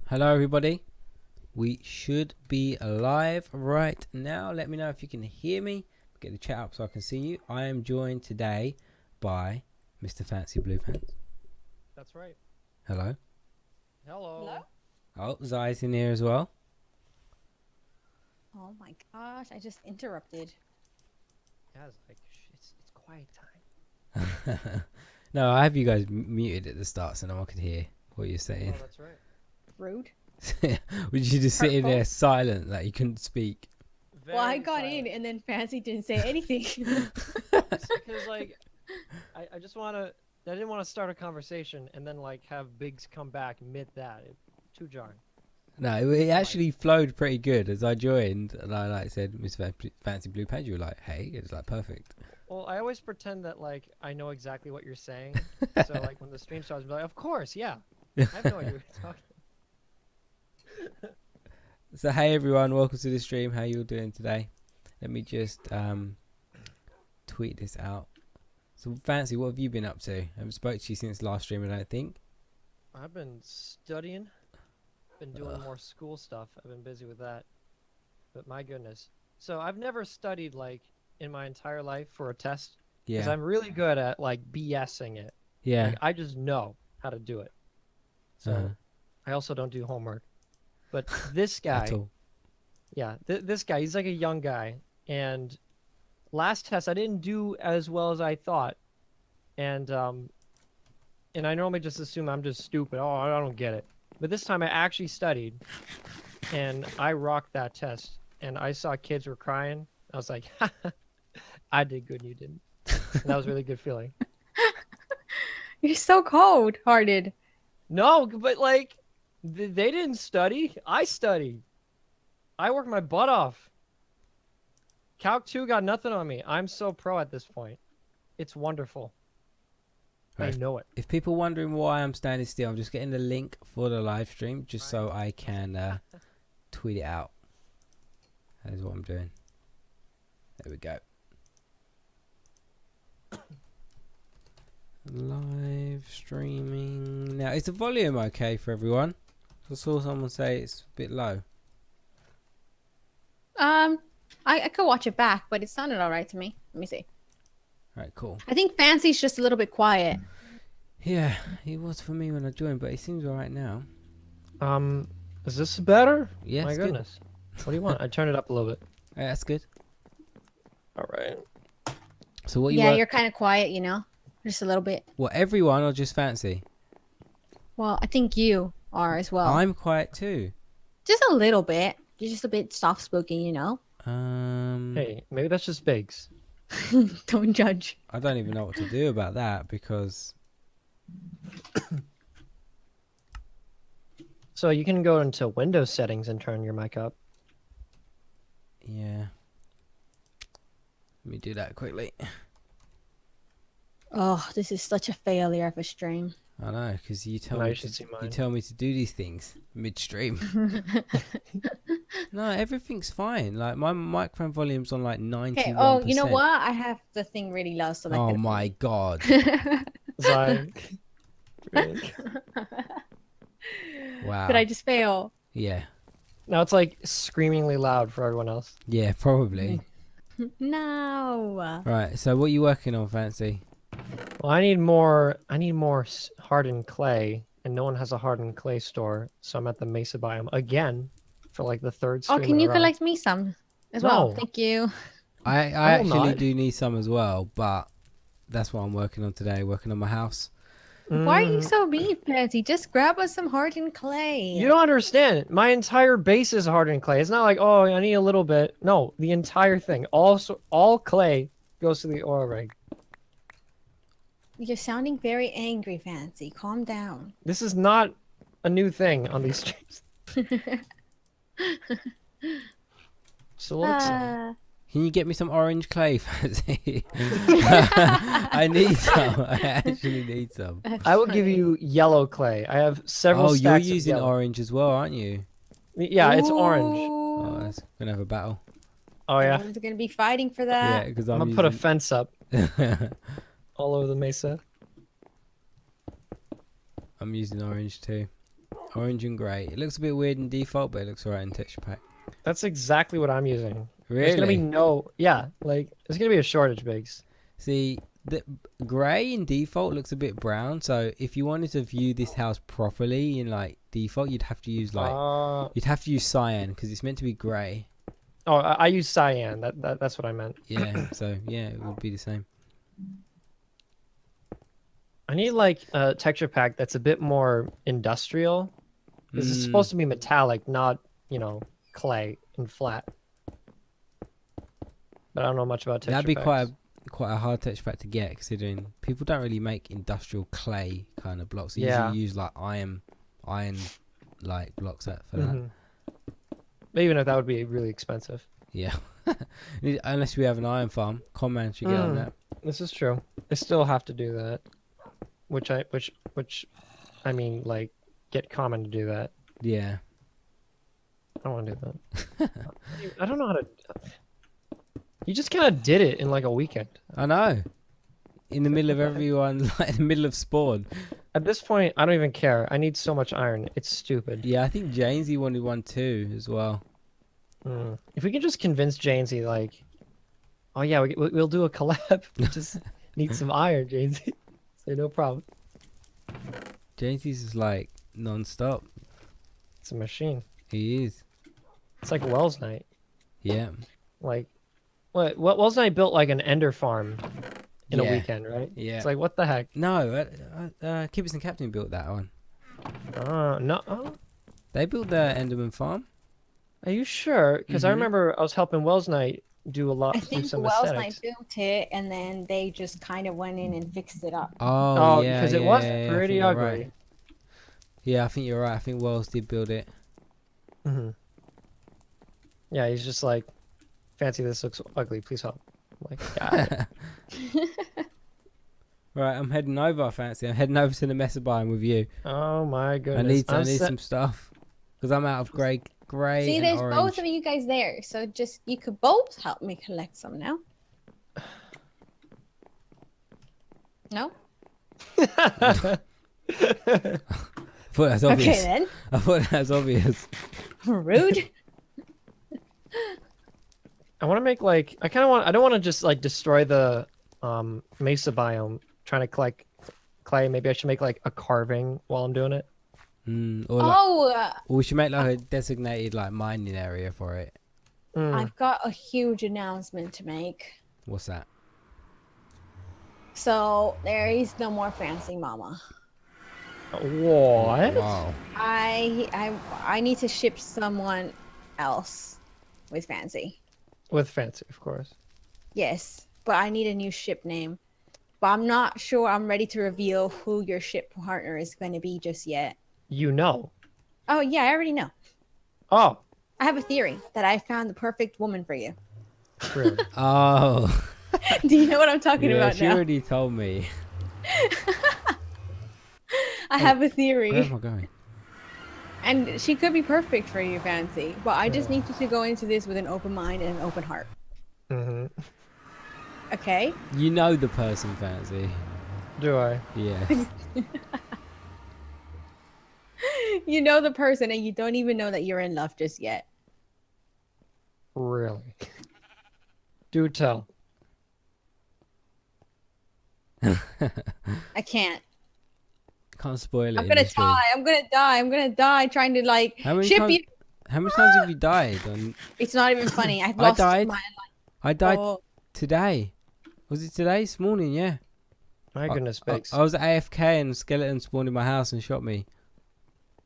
Hello everybody. We should be live right now. Let me know if you can hear me. Get the chat up so I can see you. I am joined today by Mr. Fancy Blue Pants. That's right. Hello. Hello. Oh, Zai's in here as well. Oh my gosh, I just interrupted. Yeah, it's like it's quiet time. No, I have you guys muted at the start so no one could hear what you're saying. Oh, that's right. Rude. Would you just sit in Hurtful. there silent, like you couldn't speak? Well, I got in and then Fancy didn't say anything. because like I just want to. I didn't want to start a conversation and then like have Biggs come back mid that. Too jarring. No, it actually flowed pretty good as I joined and I like said, Mr. Fancy Blue Pants, you were like, hey, it's like perfect. Well, I always pretend that like I know exactly what you're saying. So like when the stream starts, I'll be like, of course, yeah. I have no idea what you're talking. So hey everyone, welcome to the stream. How you all doing today? Let me just tweet this out. So Fancy, what have you been up to? I haven't spoke to you since last stream, I don't think. I've been studying. Been doing more school stuff. I've been busy with that. But my goodness. So I've never studied like in my entire life for a test. Because Yeah. I'm really good at like BSing it. Yeah. Like I just know how to do it. So I also don't do homework. But this guy, At all. yeah, this guy, he's like a young guy. And last test I didn't do as well as I thought. And I normally just assume I'm just stupid. Oh, I don't get it. But this time I actually studied, and I rocked that test. And I saw kids were crying. I was like, I did good, and you didn't. And that was a really good feeling. You're so cold-hearted. No, but like, they didn't study. I studied. I worked my butt off. Calc 2 got nothing on me. I'm so pro at this point. It's wonderful. Right. I know it. If people wondering why I'm standing still, I'm just getting the link for the live stream just so I can tweet it out. That is what I'm doing. There we go. Live streaming. Now, is the volume okay for everyone? I saw someone say it's a bit low. I could watch it back, but it sounded all right to me. Let me see. Alright, cool. I think Fancy's just a little bit quiet. Yeah, he was for me when I joined, but he seems alright now. Is this better? Yeah, My it's good. goodness. What do you want? I turned it up a little bit. Yeah, that's good. All right. So what you Yeah, work? you're kind of quiet, you know? Just a little bit. What, everyone or just Fancy? Well, I think you are as well. I'm quiet too. Just a little bit. You're just a bit soft-spoken, you know? Hey, maybe that's just Biggs. Don't judge. I don't even know what to do about that because So you can go into Windows settings and turn your mic up. yeah. Let me do that quickly. Oh, this is such a failure of a stream. I know, because you tell Now me you should see you mine. tell me to do these things midstream. No, everything's fine. Like my microphone volume's on like 91%. Okay, oh, you know what? I have the thing really low selected. Oh my god. Like, really? Wow. Did I just fail? Yeah. Now it's like screamingly loud for everyone else. Yeah, probably. No. Right. So what are you working on, Fancy? Well, I need more hardened clay, and no one has a hardened clay store, so I'm at the Mesa biome again for like the third Oh, stream can in a you row. collect me some as well? No. Thank you. I will actually not. do need some as well, but that's what I'm working on today, working on my house. Why are you so mean, Fancy? Just grab us some hardened clay. You don't understand. My entire base is hardened clay. It's not like, oh, I need a little bit. No, the entire thing. All clay goes to the oil rig. You're sounding very angry, Fancy. Calm down. This is not a new thing on these streams. So let's see. Can you get me some orange clay, Fancy? I need some. I actually need some. I will give you yellow clay. I have several Oh, stacks you're of using yellow. orange as well, aren't you? Yeah, it's orange. Oh, that's gonna have a battle. Oh yeah. Everyone's gonna be fighting for Yeah, that. because I'm I'm gonna put a using... fence up all over the mesa. I'm using orange too. Orange and grey. It looks a bit weird in default, but it looks alright in texture pack. That's exactly what I'm using. Really? There's gonna be like there's gonna be a shortage, Biggs. See, the grey in default looks a bit brown. So if you wanted to view this house properly in like default, you'd have to use cyan because it's meant to be grey. Oh, I use cyan. That's what I meant. Yeah. So yeah, it would be the same. I need like a texture pack that's a bit more industrial. This is supposed to be metallic, not, clay and flat. But I don't know much about texture That'd be packs. quite a hard texture pack to get, considering people don't really make industrial clay kind of blocks. They usually use like iron like blocks for that. But even if that would be really expensive. Yeah. Unless we have an iron farm, Conman should get on that. This is true. I still have to do that. Which I mean, like, get Common to do that. Yeah. I don't want to do that. I don't know how to. You just kind of did it in like a weekend. I know. In the middle of everyone, like in the middle of spawn. At this point, I don't even care. I need so much iron. It's stupid. Yeah, I think Jamesy wanted one too as well. If we could just convince Janesy, like, oh yeah, we'll do a collab. We just need some iron, Janesy. Say no problem. Jamesy's is like non-stop. It's a machine. He is. It's like Wells Night. Yeah. Like, what Wells Night built like an ender farm in a weekend, right? Yeah. It's like, what the heck? No, Kibbers and Captain built that one. No. They built the Enderman farm. Are you sure? Because I remember I was helping Wells Night do a lot. I think some Wells aesthetics. Knight built it, and then they just kind of went in and fixed it up. Oh yeah, because it was pretty ugly. Right. Yeah, I think you're right. I think Wells did build it. Yeah, he's just like, Fancy, this looks ugly. Please help. I'm like, got it. Right, I'm heading over, Fancy. I'm heading over to the Mesa biome with you. Oh my goodness. I need some stuff because I'm out of grey. See, and there's orange. both of you guys there, so just you could both help me collect some now. No? I thought that's obvious. Okay then. I thought that was obvious. Rude. I want to make like I don't want to just like destroy the mesa biome trying to collect clay. Maybe I should make like a carving while I'm doing it. Or we should make like a designated like mining area for it. I've got a huge announcement to make. What's that? So there is no more Fancy Mama. What? Wow. I need to ship someone else with Fancy. With Fancy, of course. Yes, but I need a new ship name. But I'm not sure I'm ready to reveal who your ship partner is going to be just yet. You know. Oh, yeah, I already know. Oh. I have a theory that I found the perfect woman for you. Really? Oh. Do you know what I'm talking about she now? already told me. I have a theory. Where am I going? And she could be perfect for you, Fancy. But I just need you to go into this with an open mind and an open heart. Okay? You know the person, Fancy. Do I? Yeah. You know the person and you don't even know that you're in love just yet. Really? Do tell. I can't. Can't spoil it. I'm gonna die. I'm gonna die. I'm gonna die trying to like ship you. How many times have you died? It's not even funny. I've lost my life. I died today. Was it today? This morning, yeah. My goodness sakes. I was at AFK and a skeleton spawned in my house and shot me.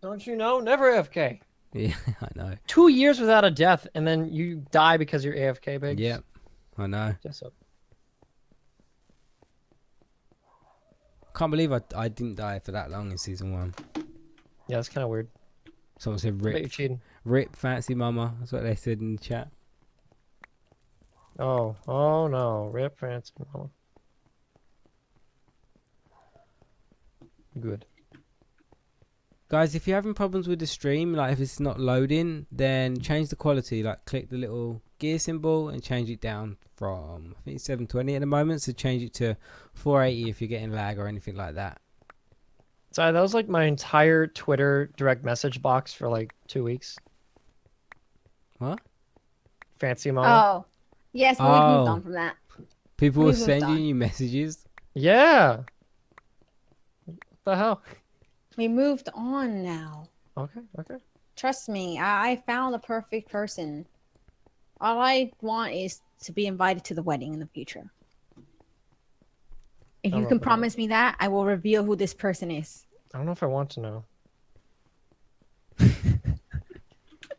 Don't you know? Never AFK. Yeah, I know. 2 years without a death, and then you die because you're AFK, Biggs. Yeah, I know. Guess so. Can't believe I didn't die for that long in season 1. Yeah, that's kind of weird. Someone said Bet you're rip. cheating. Rip Fancy Mama. That's what they said in the chat. Oh no. Rip Fancy Mama. Good. Guys, if you're having problems with the stream, like if it's not loading, then change the quality. Like click the little gear symbol and change it down from, I think it's 720 at the moment, so change it to 480 if you're getting lag or anything like that. So that was like my entire Twitter direct message box for like 2 weeks. What? Fancy mama. Oh, yes, but we've moved Oh. on from that. People were We've moved sending on. you messages. Yeah. What the hell? We moved on now. Okay. Okay. Trust me, I found the perfect person. All I want is to be invited to the wedding in the future. If I'm you can up for that. promise me that, I will reveal who this person is. I don't know if I want to know.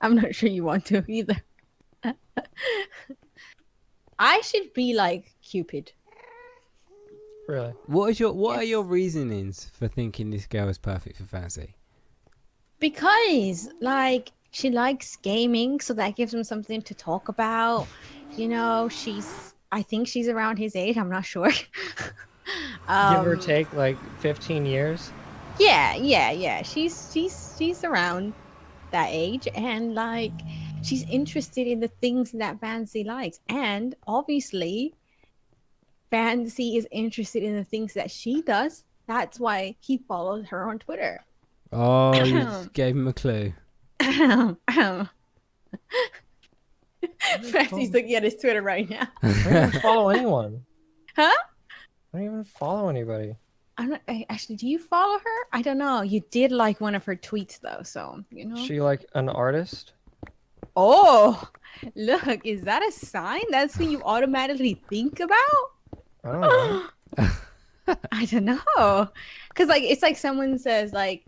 I'm not sure you want to either. I should be like Cupid. Really? What are Yes. your reasonings for thinking this girl is perfect for Fancy? Because, like, she likes gaming, so that gives him something to talk about. You know, I think she's around his age. I'm not sure. Give or take like 15 years. Yeah. She's around that age, and like, she's interested in the things that Fancy likes, and obviously, Fancy is interested in the things that she does. That's why he follows her on Twitter. Oh, you just gave him a clue. Fancy's looking at his Twitter right now. I don't even follow anyone. Huh? I don't even follow anybody. I'm not actually. Do you follow her? I don't know. You did like one of her tweets though, so you know. She like an artist? Oh, look! Is that a sign? That's who you automatically think about? I don't know. I don't know, cause like it's like someone says like,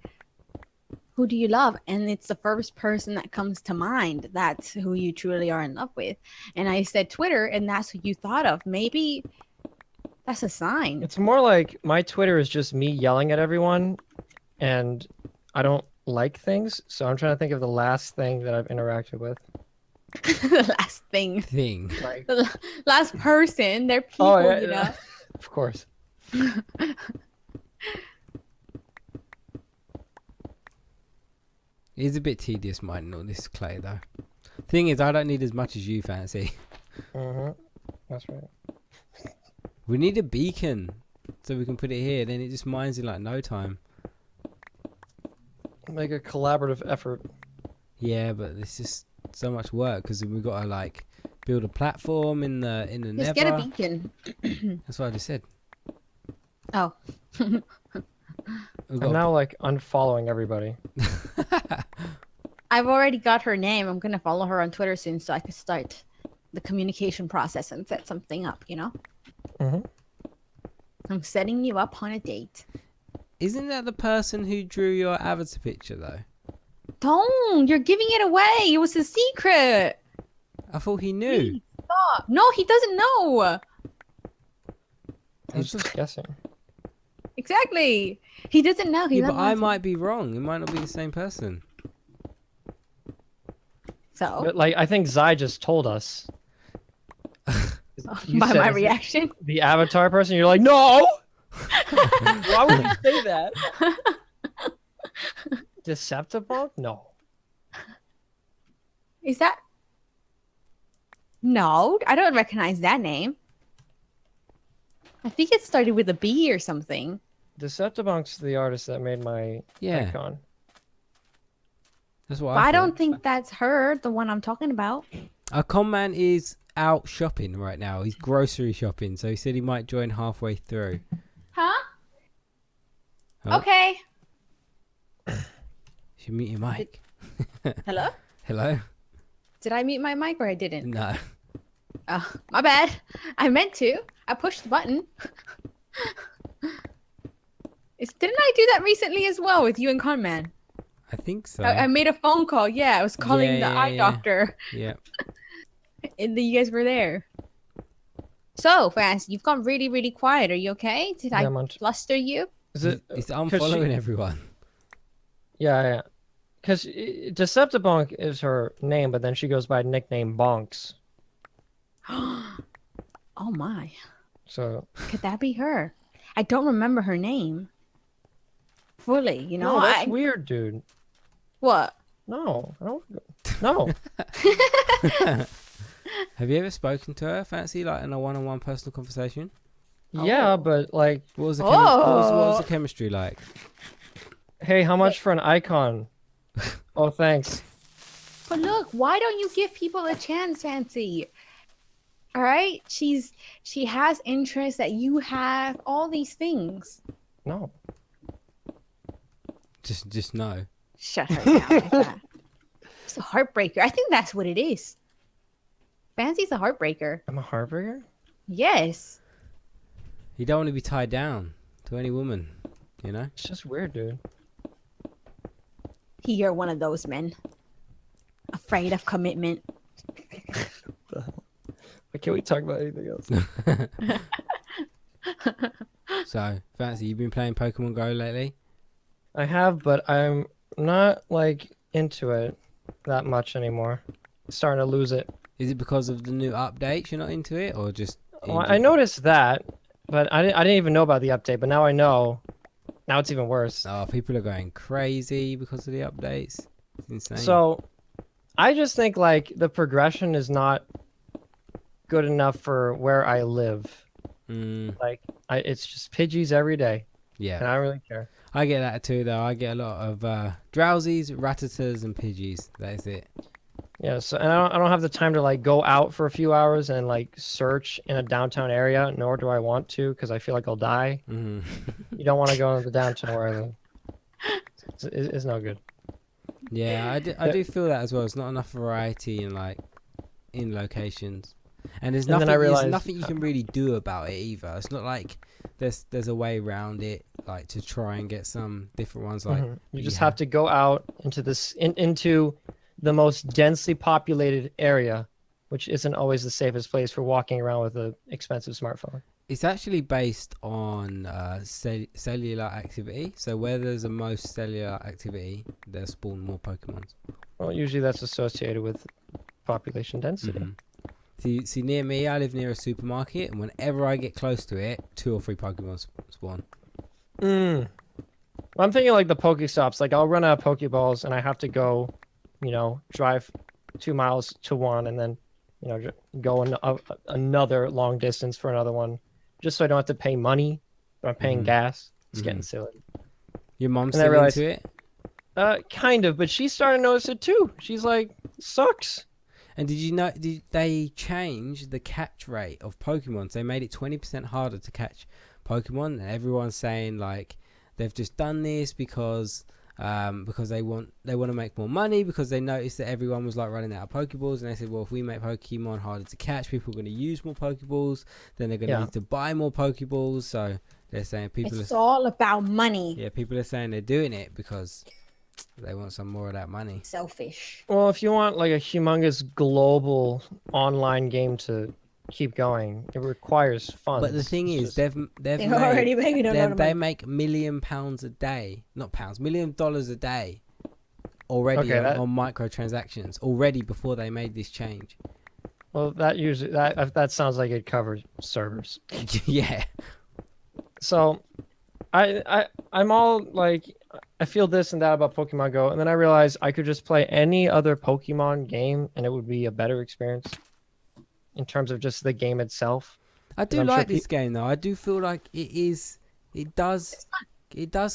"Who do you love?" and it's the first person that comes to mind. That's who you truly are in love with. And I said Twitter, and that's who you thought of. Maybe that's a sign. It's more like my Twitter is just me yelling at everyone, and I don't like things, so I'm trying to think of the last thing that I've interacted with. The last thing. Like, The last person. They're people, oh yeah, you know. of course. It is a bit tedious mining all this clay though. Thing is, I don't need as much as you, Fancy. That's right. We need a beacon so we can put it here. Then it just mines in like no time. Make a collaborative effort. Yeah, but it's just so much work because we've got to like build a platform in the Just Nether. get a beacon. That's what I just said. Oh. We've I'm got now like unfollowing everybody. I've already got her name. I'm gonna follow her on Twitter soon so I can start the communication process and set something up, you know? I'm setting you up on a date. Isn't that the person who drew your avatar picture though? Don't! You're giving it away! It was a secret! I thought he knew. Stop! No, he doesn't know! I was just guessing. Exactly! He doesn't know. He Yeah, but doesn't I want to- might be wrong. It might not be the same person. So, But like, I think Zai just told us. You by said my it's reaction. the avatar person, you're like, no! Why would you say that? Decepticon? No. Is that... No, I don't recognize that name. I think it started with a B or something. Decepticonk's the artist that made my Yeah, icon. that's what But I I don't thought. think that's her, the one I'm talking about. Our con man is out shopping right now. He's grocery shopping, so he said he might join halfway through. Huh? Oh. Okay. Should mute your mic. Hello? Hello? Did I mute my mic or I didn't? No. Oh, my bad. I meant to. I pushed the button. Didn't I do that recently as well with you and Conman? I think so. I made a phone call. Yeah, I was calling the eye yeah. doctor. Yeah. And then you guys were there. So, Fast, you've gone really, really quiet. Are you okay? Did I fluster you? Is it? It's 'cause unfollowing everyone. Yeah. Because Decepticon is her name, but then she goes by nickname Bonks. Oh my. So. Could that be her? I don't remember her name fully, you know? No, that's weird, dude. What? No, I don't. No. Have you ever spoken to her, Fancy, like in a one-on-one personal conversation? Yeah, but like, What was the, what was Oh. the chemistry like? Hey, how much for an icon? Oh, thanks. But look, why don't you give people a chance, Fancy? All right, she has interests that you have, all these things. No. Just no. Shut her down like that. It's a heartbreaker. I think that's what it is. Fancy's a heartbreaker. I'm a heartbreaker? Yes. You don't want to be tied down to any woman, you know? It's just weird, dude. You're one of those men. Afraid of commitment. Why can't we talk about anything else? So, Fancy, you've been playing Pokemon Go lately? I have, but I'm not like into it that much anymore. Starting to lose it. Is it because of the new updates you're not into it, or just? Well, I noticed that, but I didn't even know about the update. But now I know. Now it's even worse. Oh, people are going crazy because of the updates. It's insane. So, I just think like the progression is not good enough for where I live. Like, it's just Pidgeys every day, yeah, and I don't really care. I get that too, though. I get a lot of Drowsies, Rattatas, and Pidgeys. That is it. Yeah, so and I don't have the time to like go out for a few hours and like search in a downtown area, nor do I want to because I feel like I'll die. Mm-hmm. You don't want to go in the downtown where I live. It's no good. Yeah, I do feel that as well. There's not enough variety in locations, and there's And then nothing. I There's realized- nothing you can really do about it either. It's not like there's a way around it, like to try and get some different ones. Like You just have to go out into into the most densely populated area, which isn't always the safest place for walking around with an expensive smartphone. It's actually based on cellular activity. So where there's the most cellular activity, there's spawn more Pokemons. Well, usually that's associated with population density. See, near me, I live near a supermarket, and whenever I get close to it, 2 or 3 Pokemon spawn. Well, I'm thinking like the Pokestops. Like I'll run out of Pokeballs and I have to go, drive 2 miles to one and then, go another long distance for another one, just so I don't have to pay money, but I'm paying gas. It's getting silly. Your mom's And I still realized- into it? Kind of, but she's starting to notice it too. She's like, sucks. And did you know? Did they change the catch rate of Pokemon? They made it 20% harder to catch Pokemon, and everyone's saying like they've just done this because they want to make more money, because they noticed that everyone was like running out of Pokeballs, and they said, well, if we make Pokemon harder to catch, people are going to use more Pokeballs, then they're going to need to buy more Pokeballs. So they're saying It's all about money. yeah, people are saying they're doing it because they want some more of that money. Selfish. Well, if you want like a humongous global online game to keep going, it requires funds. But the thing It's is, just- they're already making a lot of they money. make £1 million a day, not pounds, $1 million a day already Okay, on microtransactions already before they made this change. Well, that sounds like it covers servers. Yeah, So, I'm all like, I feel this and that about Pokemon Go, and then I realized I could just play any other Pokemon game, and it would be a better experience in terms of just the game itself. I do I'm sure like this game though. I do feel like it does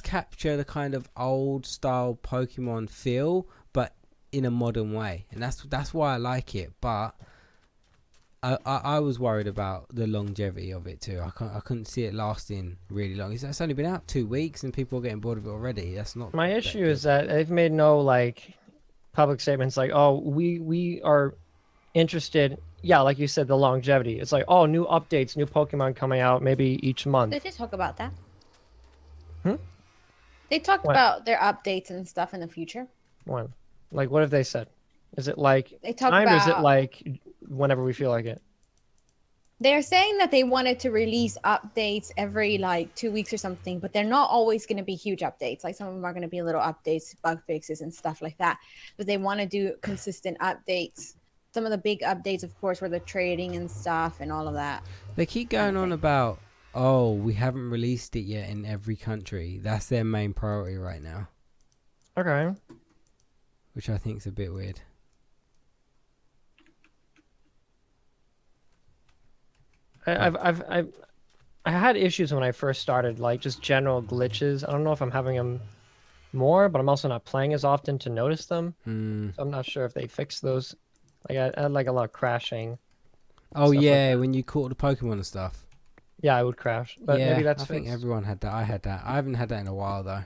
capture the kind of old style Pokemon feel, but in a modern way, and that's why I like it. But I was worried about the longevity of it too. I couldn't see it lasting really long. It's only been out 2 weeks and people are getting bored of it already. That's not My that issue good. is that they've made no like public statements like, oh, we are interested. Yeah, like you said, the longevity. It's like, oh, new updates, new Pokemon coming out maybe each month. They did talk about that. Hmm? They talked What? about their updates and stuff in the future. One, like, what have they said? Is it like They talked timed, or is it about like whenever we feel like it? they're saying that they wanted to release updates every like 2 weeks or something, but they're not always going to be huge updates. Like some of them are going to be little updates, bug fixes, and stuff like that. But they want to do consistent updates. Some of the big updates, of course, were the trading and stuff and all of that. They keep going on about, oh, we haven't released it yet in every country. That's their main priority right now, Okay. which I think is a bit weird. I had issues when I first started, like just general glitches. I don't know if I'm having them more, but I'm also not playing as often to notice them. Mm. So I'm not sure if they fixed those. Like I had like a lot of crashing. Oh Stuff like yeah, that. when you caught the Pokemon and stuff. Yeah, I would crash, but Yeah, maybe that's I think fixed. everyone had that. I had that. I haven't had that in a while though.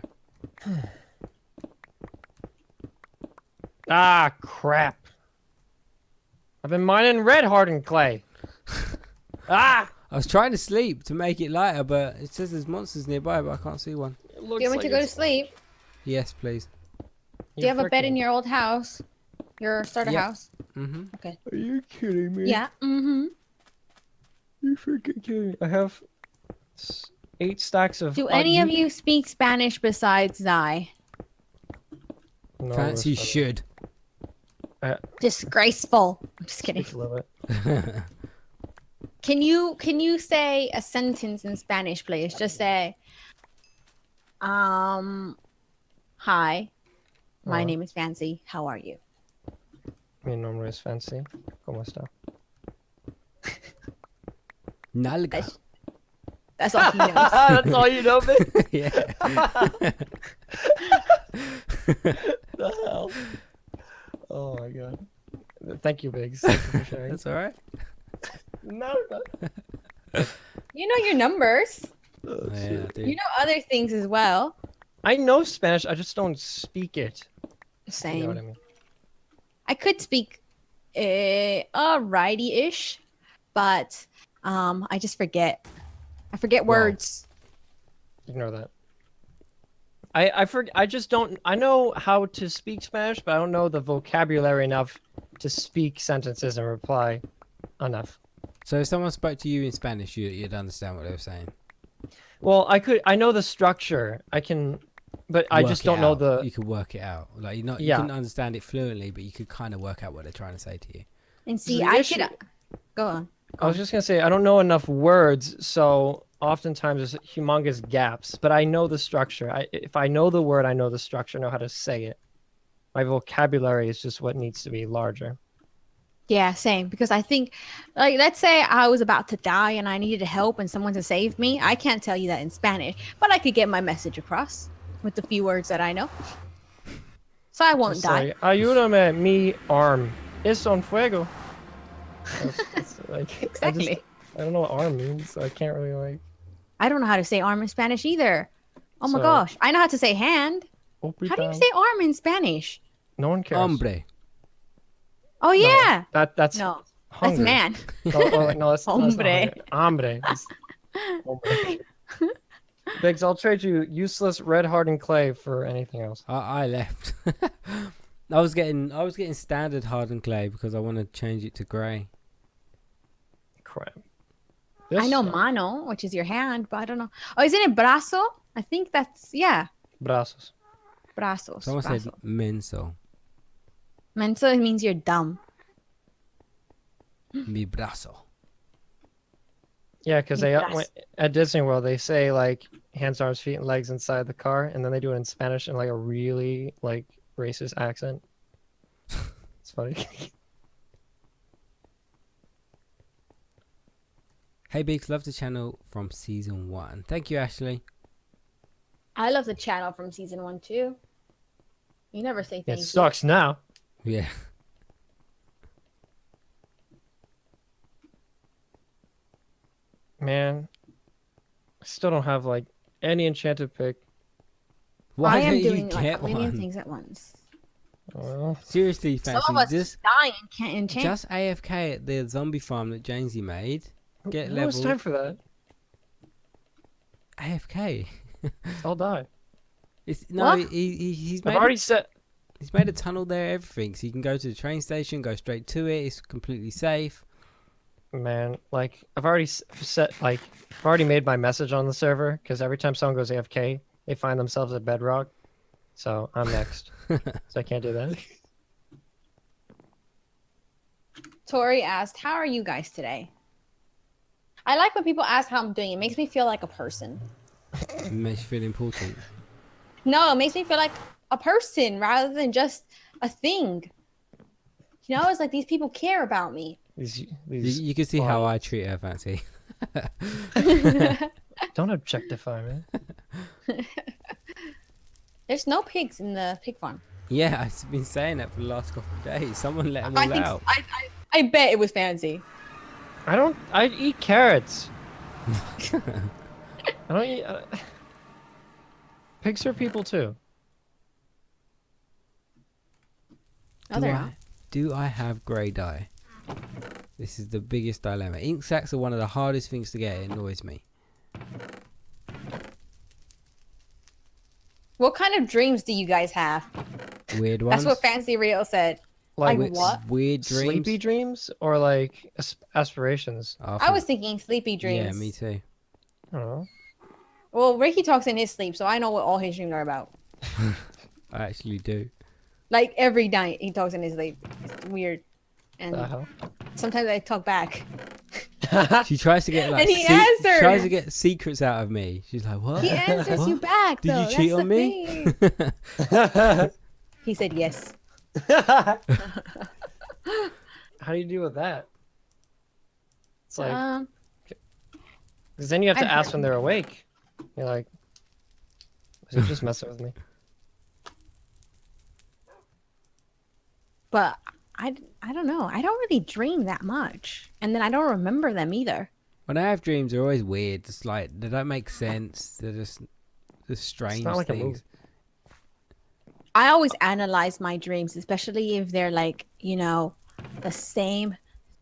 Ah, crap. I've been mining red hardened clay. Ah! I was trying to sleep to make it lighter, but it says there's monsters nearby, but I can't see one. It Do looks you want like me to go to it's- sleep? Yes, please. Do you have a bed in freaking- your old house? Your starter Yep. house? Mhm. Okay. Are you kidding me? Yeah. Mm-hmm. You freaking kidding me? I have 8 stacks of. Do any of you speak Spanish besides Zai? No, Fancy that's should. Disgraceful. I'm just kidding. Speak a little bit. Can you say a sentence in Spanish, please? Just say, hi, my Hola. name is Fancy. How are you? Mi nombre es Fancy. ¿Cómo está? Nalga. That's all he knows. That's all you know, man? Yeah. The hell? Oh my god. Thank you, Biggs. Thank you for sharing. That's all right. No, You know your numbers. Oh, yeah, I do. You know other things as well. I know Spanish, I just don't speak it. Same. You know what I mean? I could speak alrighty-ish, but I just forget. I forget Well, words. Ignore that. I just don't. I know how to speak Spanish, but I don't know the vocabulary enough to speak sentences and reply enough. So if someone spoke to you in Spanish, you'd understand what they were saying. Well, I know the structure. I can, but I Work just it don't know out. the. You could work it out. Like you Yeah. couldn't understand it fluently, but you could kind of work out what they're trying to say to you. And see, the I issue- could go on. I was just gonna say I don't know enough words, so oftentimes there's humongous gaps. But I know the structure. If I know the word, I know the structure. I know how to say it. My vocabulary is just what needs to be larger. Yeah, same. Because I think, like, let's say I was about to die and I needed help and someone to save me. I can't tell you that in Spanish, but I could get my message across with the few words that I know. So I won't Just die. say, ayúdame, mi arm es on fuego. It's like, Exactly. I don't know what arm means, so I can't really like. I don't know how to say arm in Spanish either. Oh my So- gosh. I know how to say hand. How do you Opita. say arm in Spanish? No one cares. Hombre. Oh, No, yeah. that's No, hungry. that's man. No, that's not Hombre. hungry. Hombre. It's hombre. Biggs, I'll trade you useless red hardened clay for anything else. I left. I was getting standard hardened clay because I want to change it to grey. Crap. I This know mano, which is your hand, but I don't know. Oh, isn't it brazo? I think that's, yeah. Brazos. Brazos. Someone said brazo. menso. Menso means you're dumb. Mi brazo. Yeah, because Mi they brazo. at Disney World they say like hands, arms, feet, and legs inside the car, and then they do it in Spanish in like a really like racist accent. It's funny. Hey Biggs, love the channel from season 1. Thank you, Ashley. I love the channel from season 1 too. You never say thank It you. sucks now. Yeah. Man, I still don't have like any enchanted pick. Why I am don't you doing like get a million one? things at once. Well, Seriously, Some of Fancy, us just die and can't enchant. just AFK at the zombie farm that Jamesy made. Get no, it's leveled. time for that. AFK. I'll die. It's no, What? he's I've made already set. he's made a tunnel there, everything. So you can go to the train station, go straight to it. It's completely safe. Man, like I've already set like I've already made my message on the server because every time someone goes AFK, they find themselves at bedrock. So I'm next. So I can't do that. Tori asked, "How are you guys today?" I like when people ask how I'm doing. It makes me feel like a person. It makes you feel important. No, it makes me feel like a person rather than just a thing. You know, it's like these people care about me. These You can see how I treat her, Fancy. don't objectify me. There's no pigs in the pig farm. Yeah, I've been saying that for the last couple of days. Someone let them I all think out. I bet it was Fancy. I eat carrots. I don't eat. Pigs are people too. Oh, they're not. Do I have grey dye? This is the biggest dilemma. Ink sacs are one of the hardest things to get. It annoys me. What kind of dreams do you guys have? Weird ones. That's what Fancy Rio said. Like what? Weird dreams. Sleepy dreams or like aspirations? I was thinking sleepy dreams. Yeah, me too. I don't know. Well, Ricky talks in his sleep, so I know what all his dreams are about. I actually do. Like every night he talks in his sleep. It's weird. And The hell? sometimes I talk back. She tries to get like And he answers. tries to get secrets out of me. She's like, "What? He answers What? you back, Did though. you cheat That's on the me?" thing. He said yes. How do you deal with that? It's like, because then you have to I've ask heard- when they're awake. You're like, is he just messing with me? But I don't know. I don't really dream that much. And then I don't remember them either. When I have dreams, they're always weird. It's like they don't make sense. They're just strange like a things. I always analyze my dreams, especially if they're like, you know, the same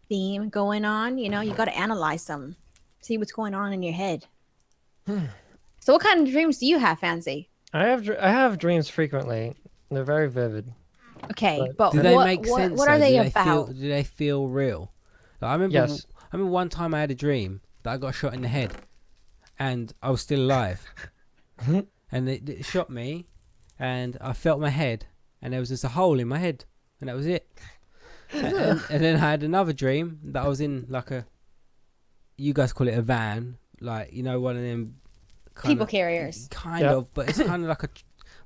theme going on. You know, you got to analyze them, see what's going on in your head. So what kind of dreams do you have, Fancy? I have dreams frequently. They're very vivid. Okay, but Do they what, make sense? what are though? they Do about? do they feel real? Like, I remember. Yes. I remember one time I had a dream that I got shot in the head, and I was still alive, and it shot me, and I felt my head, and there was just a hole in my head, and that was it. And then I had another dream that I was in like a, you guys call it a van, like, you know, one of them People carriers. kind Yep. of, but it's kind of like a,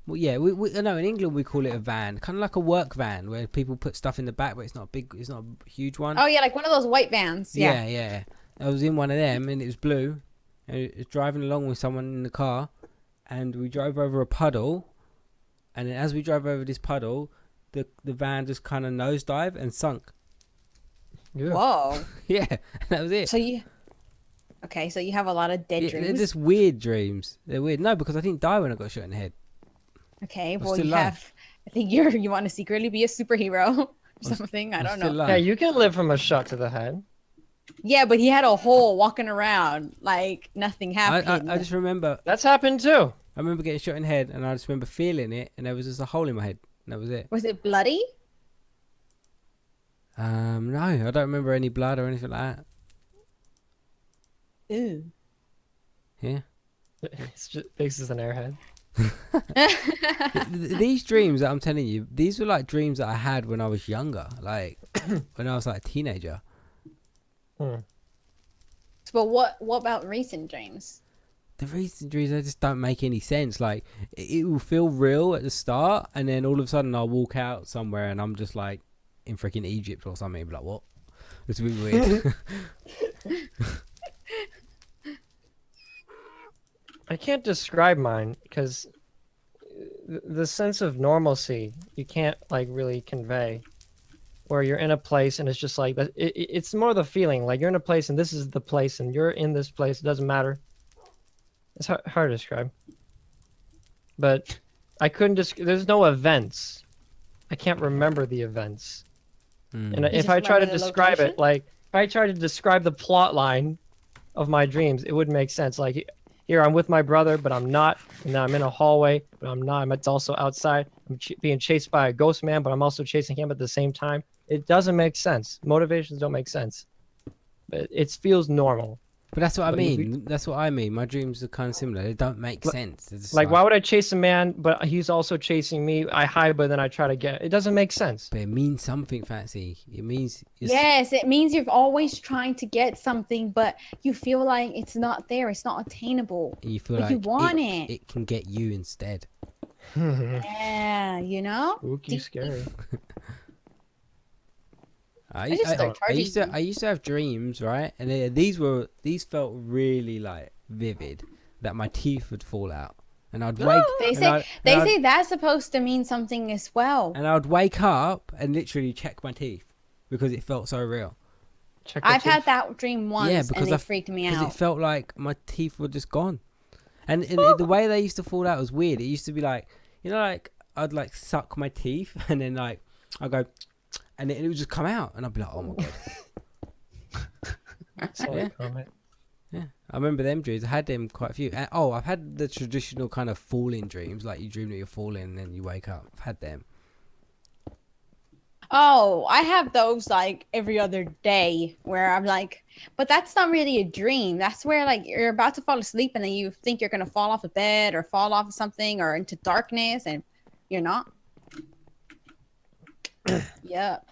well, yeah, we no, in England we call it a van, kind of like a work van where people put stuff in the back, but it's not big, it's not a huge one. Oh yeah, like one of those white vans. Yeah. Yeah. I was in one of them, and it was blue, and it was driving along with someone in the car, and we drove over a puddle, and then as we drove over this puddle, the van just kind of nosedive and sunk. Yeah. Whoa. Yeah, that was it. So you. Okay, so you have a lot of dead Yeah, dreams. they're just weird dreams. They're weird. No, because I didn't die when I got shot in the head. Okay, I'm well still you alive. have. I think you want to secretly be a superhero or something. I I'm don't still know. alive. Yeah, you can live from a shot to the head. Yeah, but he had a hole walking around like nothing happened. I just remember. That's happened too. I remember getting shot in the head, and I just remember feeling it, and there was just a hole in my head, and that was it. Was it bloody? No, I don't remember any blood or anything like that. Ooh. Yeah. It's just faces an airhead. These dreams that I'm telling you, these were like dreams that I had when I was younger, like when I was like a teenager. But what about recent dreams? The recent dreams, they just don't make any sense. Like it will feel real at the start, and then all of a sudden I'll walk out somewhere and I'm just like in freaking Egypt or something. Be like, what? It's a bit weird. I can't describe mine because the sense of normalcy you can't like really convey. Where you're in a place and it's just like that. It's more the feeling like you're in a place and this is the place and you're in this place. It doesn't matter. It's hard to describe. But I couldn't there's no events. I can't remember the events. And if just I try to remember the describe location? it, like if I try to describe the plot line of my dreams, it wouldn't make sense. Like here, I'm with my brother, but I'm not. And then I'm in a hallway, but I'm not. It's also outside. I'm being chased by a ghost man, but I'm also chasing him at the same time. It doesn't make sense. Motivations don't make sense. But it feels normal. But that's what I But if mean. That's what I mean. My dreams are kind of similar. They don't make sense. They're just Like, why would I chase a man, but he's also chasing me? I hide, but then I try to get. It doesn't make sense. But it means something, Fancy. It means. It's, Yes, it means you're always trying to get something, but you feel like it's not there. It's not attainable. You feel But like you want it. It can get you instead. Yeah, you know. Spooky, scary. I just start charging you. I used to have dreams, right? And these felt really like vivid, that my teeth would fall out. and I'd wake. They and say I'd- they and I'd- say that's supposed to mean something as well. And I'd wake up and literally check my teeth because it felt so real. Check your I've had teeth. that dream once, Yeah, and because it freaked me Because out. it felt like my teeth were just gone. And the way they used to fall out was weird. It used to be like, you know, like I'd like suck my teeth and then like I'd go, and it would just come out. And I'd be like, oh my God. Sorry, Yeah. comment. Yeah, I remember them dreams. I had them quite a few. I've had the traditional kind of falling dreams, like you dream that you're falling and then you wake up. I've had them. Oh, I have those like every other day where I'm like, but that's not really a dream. That's where like you're about to fall asleep and then you think you're gonna fall off a bed or fall off of something or into darkness and you're not. Yep.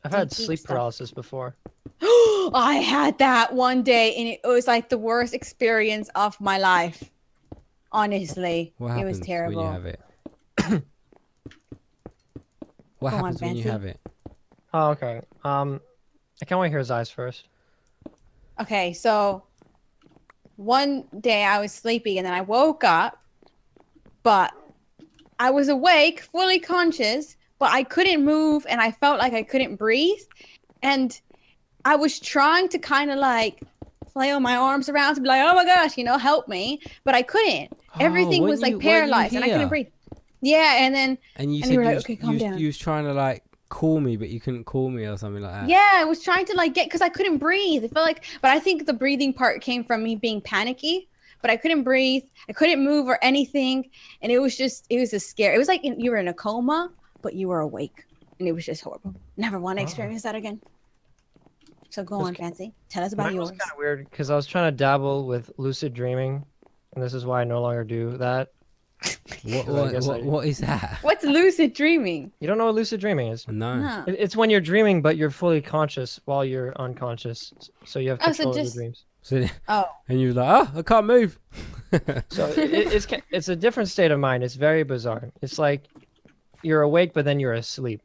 I've had Deep sleep stuff. paralysis before. I had that one day and it was like the worst experience of my life. Honestly, What it happens was terrible. when you have it? What Go on, happens when you Fancy. have it? Oh, okay. I can't wait to hear his eyes first. Okay, so one day I was sleeping and then I woke up, but I was awake, fully conscious, but I couldn't move and I felt like I couldn't breathe. And I was trying to kind of like flail my arms around to be like, oh my gosh, help me. But I couldn't. Everything was like paralyzed and I couldn't breathe. Yeah, and then And you and said you were you, like, was, okay, calm down. you was trying to like call me, but you couldn't call me or something like that. Yeah, I was trying to like get because I couldn't breathe. It felt like, but I think the breathing part came from me being panicky. But I couldn't breathe. I couldn't move or anything, and it was a scare. It was like you were in a coma, but you were awake, and it was just horrible. Never want to experience that again. So go on, Fancy. Tell us about Mine yours. was kind of weird because I was trying to dabble with lucid dreaming, and this is why I no longer do that. What is that? What's lucid dreaming? You don't know what lucid dreaming is? No. No. It's when you're dreaming, but you're fully conscious while you're unconscious. So you have Oh, so control of just- your dreams. So, Oh, and you were like, oh, I can't move. So it's a different state of mind. It's very bizarre. It's like you're awake, but then you're asleep.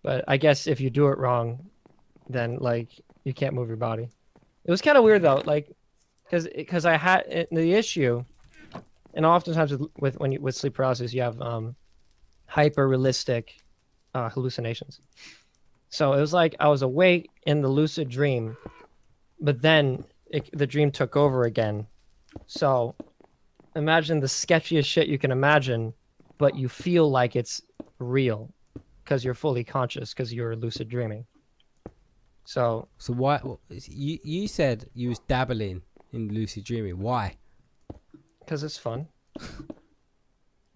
But I guess if you do it wrong, then like you can't move your body. It was kind of weird though, like because I had the issue, and oftentimes with sleep paralysis, you have hyper realistic hallucinations. So it was like I was awake in the lucid dream, but then the dream took over again. So imagine the sketchiest shit you can imagine, but you feel like it's real because you're fully conscious because you're lucid dreaming. So why? You said you was dabbling in lucid dreaming. Why? because it's fun.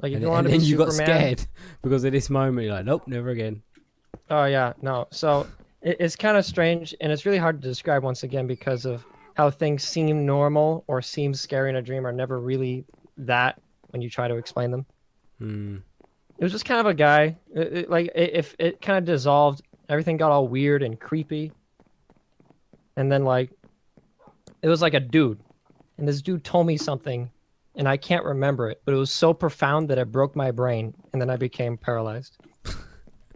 Like if And, you want to then be you got Superman, scared because of this moment. You're like, nope, never again. Oh yeah, no. So it's kind of strange, and it's really hard to describe once again because of how things seem normal or seem scary in a dream are never really that when you try to explain them. Hmm. It was just kind of a guy. If it kind of dissolved, everything got all weird and creepy, and then like it was like a dude, and this dude told me something, and I can't remember it, but it was so profound that it broke my brain, and then I became paralyzed.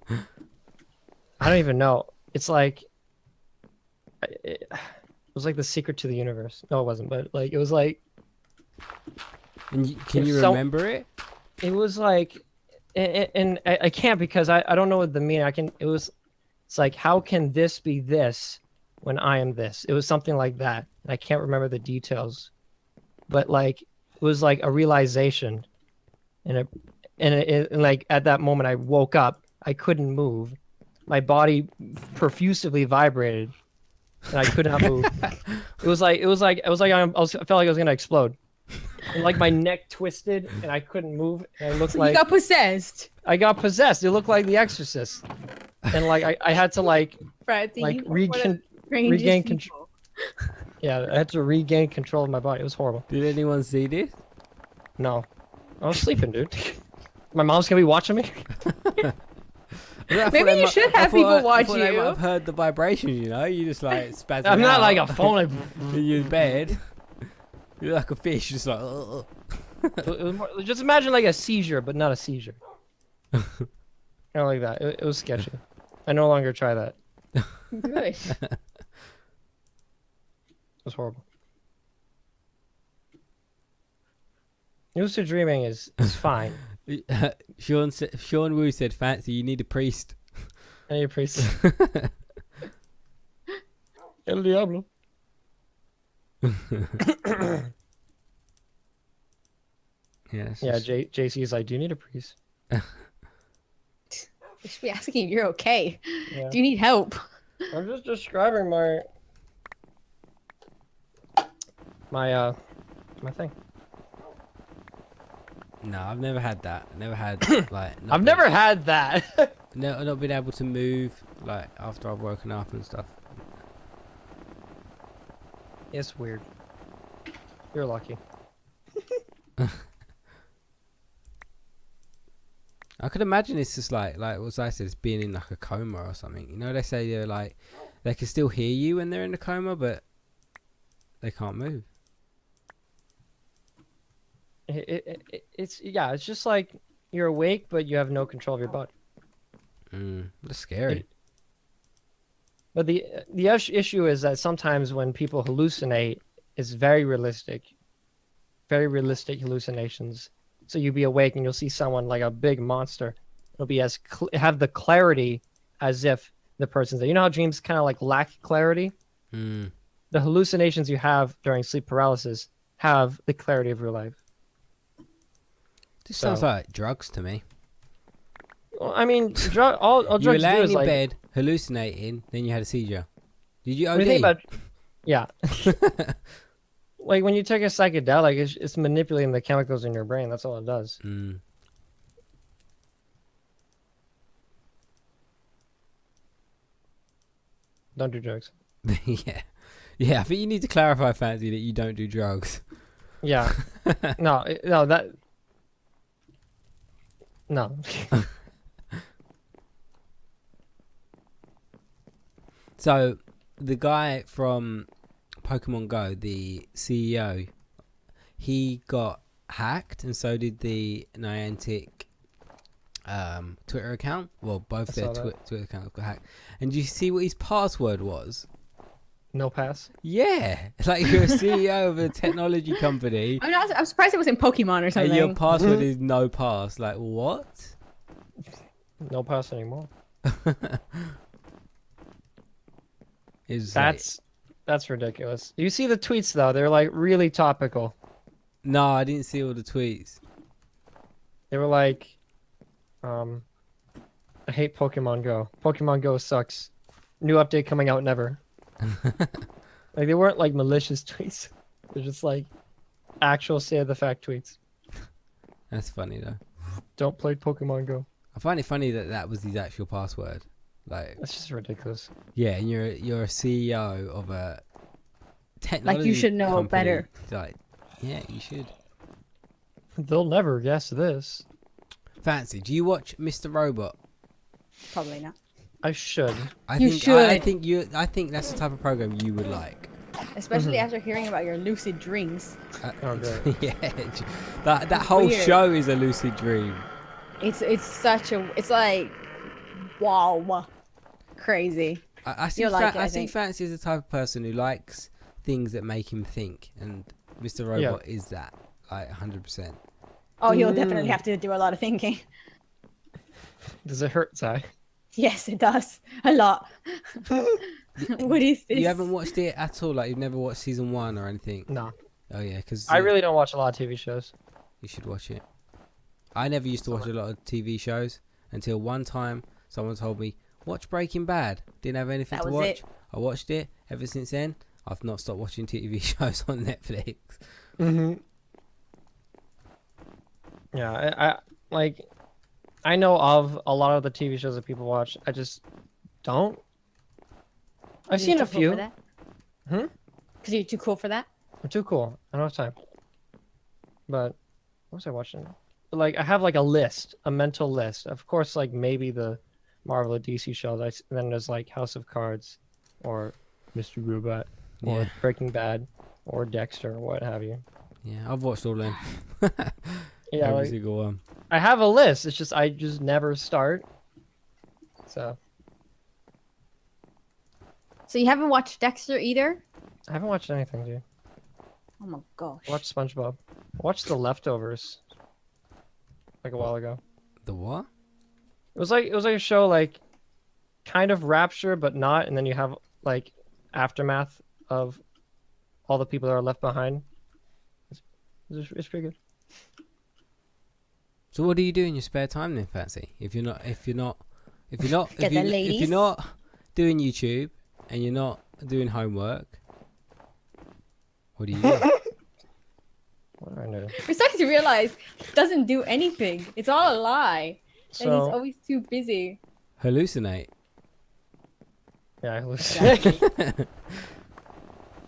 I don't even know. It's like it was like the secret to the universe. No, it wasn't, but like it was like And can If you so- remember it? it was like, and I can't because I don't know what the meaning. It's like how can this be this when I am this? It was something like that, and I can't remember the details, but like it was like a realization, and like at that moment I woke up. I couldn't move. My body profusively vibrated, and I could not move. I felt like I was gonna explode, and like my neck twisted, and I couldn't move. And I looked so like you got possessed. I got possessed. It looked like The Exorcist, and like I had to like Fancy, like you are one of the regain strangest control. people. Yeah, I had to regain control of my body. It was horrible. Did anyone see this? No, I was sleeping, dude. My mom's gonna be watching me. Maybe you should have people watch I you. I've heard the vibrations, you just like spazzing I'm not out like a phone. Like, in your bed. You're like a fish, just like. it was more, just imagine like a seizure, but not a seizure. Kind of like that. It was sketchy. I no longer try that. Good. It was horrible. Lucid dreaming is fine. Sean Wu said, "Fancy, you need a priest." I need a priest. El Diablo. Yes. Yeah, JC's like, do you need a priest? You should be asking if you're okay. Yeah. Do you need help? I'm just describing my thing. No, I've never had that. Never had like. I've never had that. No, not been able to move like after I've woken up and stuff. It's weird. You're lucky. I could imagine it's just like what I said, it's being in like a coma or something. You know, they say they're like they can still hear you when they're in a coma, but they can't move. It's it's just like you're awake, but you have no control of your body. That's scary. But the issue is that sometimes when people hallucinate, it's very realistic hallucinations. So you'll be awake and you'll see someone like a big monster. It'll be have the clarity as if the person's there. You know how dreams kind of like lack clarity? The hallucinations you have during sleep paralysis have the clarity of real life. This sounds like drugs to me. Well, I mean, all You were drugs do laying is in like bed hallucinating, then you had a seizure. Did you when you OD? think about, yeah. Like when you take a psychedelic, it's manipulating the chemicals in your brain. That's all it does. Don't do drugs. Yeah. I think you need to clarify, Fancy, that you don't do drugs. Yeah. No. No. So, the guy from Pokemon Go, the CEO, he got hacked, and so did the Niantic Twitter account. Well, both their Twitter accounts got hacked. And do you see what his password was? No pass. Yeah, like you're a CEO of a technology company. I'm surprised it was in Pokemon or something. And your password is no pass. Like what? No pass anymore. That's That's ridiculous. You see the tweets though; they're like really topical. No, I didn't see all the tweets. They were like, I hate Pokemon Go. Pokemon Go sucks. New update coming out never. Like they weren't like malicious tweets. They're just like actual say of the fact tweets. That's funny though. Don't play Pokemon Go. I find it funny that that was his actual password. Like that's just ridiculous. Yeah, and you're a CEO of a technology like you should know company. better. Like, yeah, you should. They'll never guess this. Fancy, do you watch Mr. Robot? Probably not. I should. I think that's the type of program you would like. Especially after hearing about your lucid dreams. Oh, great. Yeah, that whole weird. show is a lucid dream. It's like wow, crazy. I see Fancy is the type of person who likes things that make him think, and Mr. Robot is that, like 100%. Oh, he'll definitely have to do a lot of thinking. Does it hurt, Zai? Yes, it does. A lot. What is this? You haven't watched it at all? Like, you've never watched season 1 or anything? No. Oh, yeah, because... I really don't watch a lot of TV shows. You should watch it. I never used to watch a lot of TV shows until one time someone told me, watch Breaking Bad. Didn't have anything to watch. I watched it. Ever since then, I've not stopped watching TV shows on Netflix. Yeah, I know of a lot of the TV shows that people watch. I just don't. I've seen a few. Because you're too cool for that? I'm too cool. I don't have time. But what was I watching? Like, I have like a list, a mental list. Of course, like maybe the Marvel or DC shows. And then there's like House of Cards, or Mr. Robot, or Breaking Bad, or Dexter, or what have you. Yeah, I've watched all them. Yeah, every single one. I have a list. It's just I just never start. So you haven't watched Dexter either? I haven't watched anything, dude. Oh my gosh. Watch SpongeBob. Watch The Leftovers. Like a while ago. The what? It was like a show like kind of Rapture but not, and then you have like aftermath of all the people that are left behind. It's pretty good. So what do you do in your spare time then, Fancy? If you're not Get the ladies. doing YouTube and you're not doing homework, what do you do? What do I know? We're starting to realize he doesn't do anything. It's all a lie. And he's So always too busy. Hallucinate. yeah, I was. Exactly.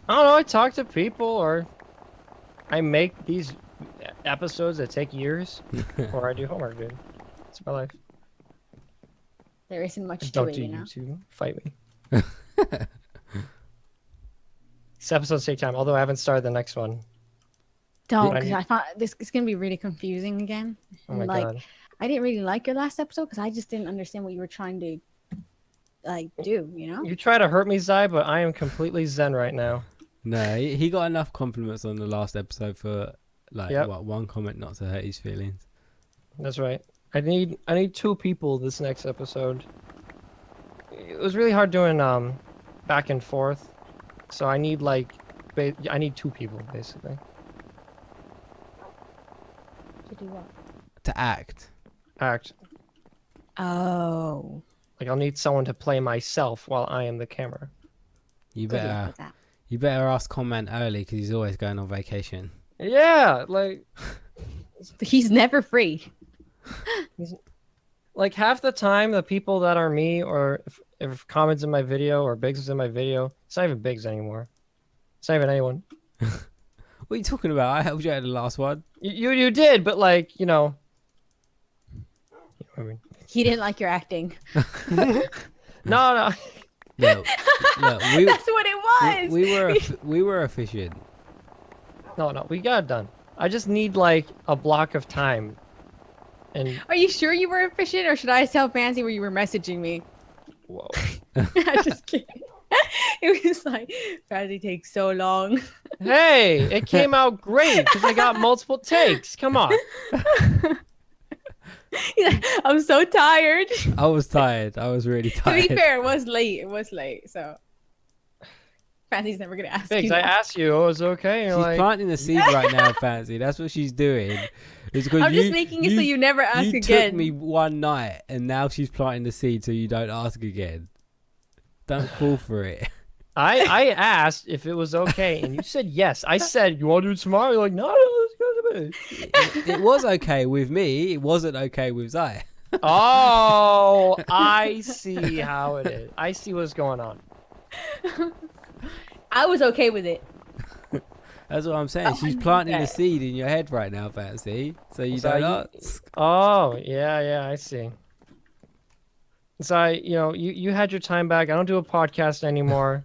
I don't know. I talk to people, or I make these episodes that take years, or I do homework, dude. It's my life. There isn't much to Don't it, do you know? YouTube. Fight me. These episodes take time, although I haven't started the next one. Don't, I because need- I thought this is going to be really confusing again. Oh my Like, god. I didn't really like your last episode because I just didn't understand what you were trying to, like, do, you know? You try to hurt me, Zai, but I am completely zen right now. No, he got enough compliments on the last episode for like Yep. what, one comment not to hurt his feelings. That's right. I need 2 people this next episode. It was really hard doing back and forth, so I need like I need 2 people basically. To do what? To act. Act Oh. like I'll need someone to play myself while I am the camera. You Good luck better with that. you better ask Comment early because he's always going on vacation. Yeah, like He's never free. like half the time the people that are me or if comments in my video or Biggs is in my video, it's not even Biggs anymore. It's not even anyone. What are you talking about? I helped you out in the last one. You did, but like, you know what I mean. He didn't like your acting. No. Look, we, That's what it was. we were efficient. No, we got it done. I just need like a block of time. And Are you sure you were efficient, or should I tell Fancy where you were messaging me? whoa. I'm just kidding. It was like, Fancy takes so long. Hey, it came out great because I got multiple takes. Come on. He's like, I'm so tired. I was tired. I was really To tired. be fair, it was late. It was late, so Fancy's never gonna ask Biggs, you. I that. asked you, oh, it's okay. You're She's like, planting the seed right now, Fancy. That's what she's doing. It's because I'm just making it so you never ask you again. took me one night, and now she's planting the seed so you don't ask again. Don't fall for it. I asked if it was okay, and you said yes. I said, you want to do it tomorrow? You're like, no, let's go to bed. It was okay with me. It wasn't okay with Zai. Oh, I see how it is. I see what's going on. I was okay with it. That's what I'm saying. She's planting the seed in your head right now, Fancy. So you So don't you- ask. Oh, yeah, I see. So you had your time back. I don't do a podcast anymore.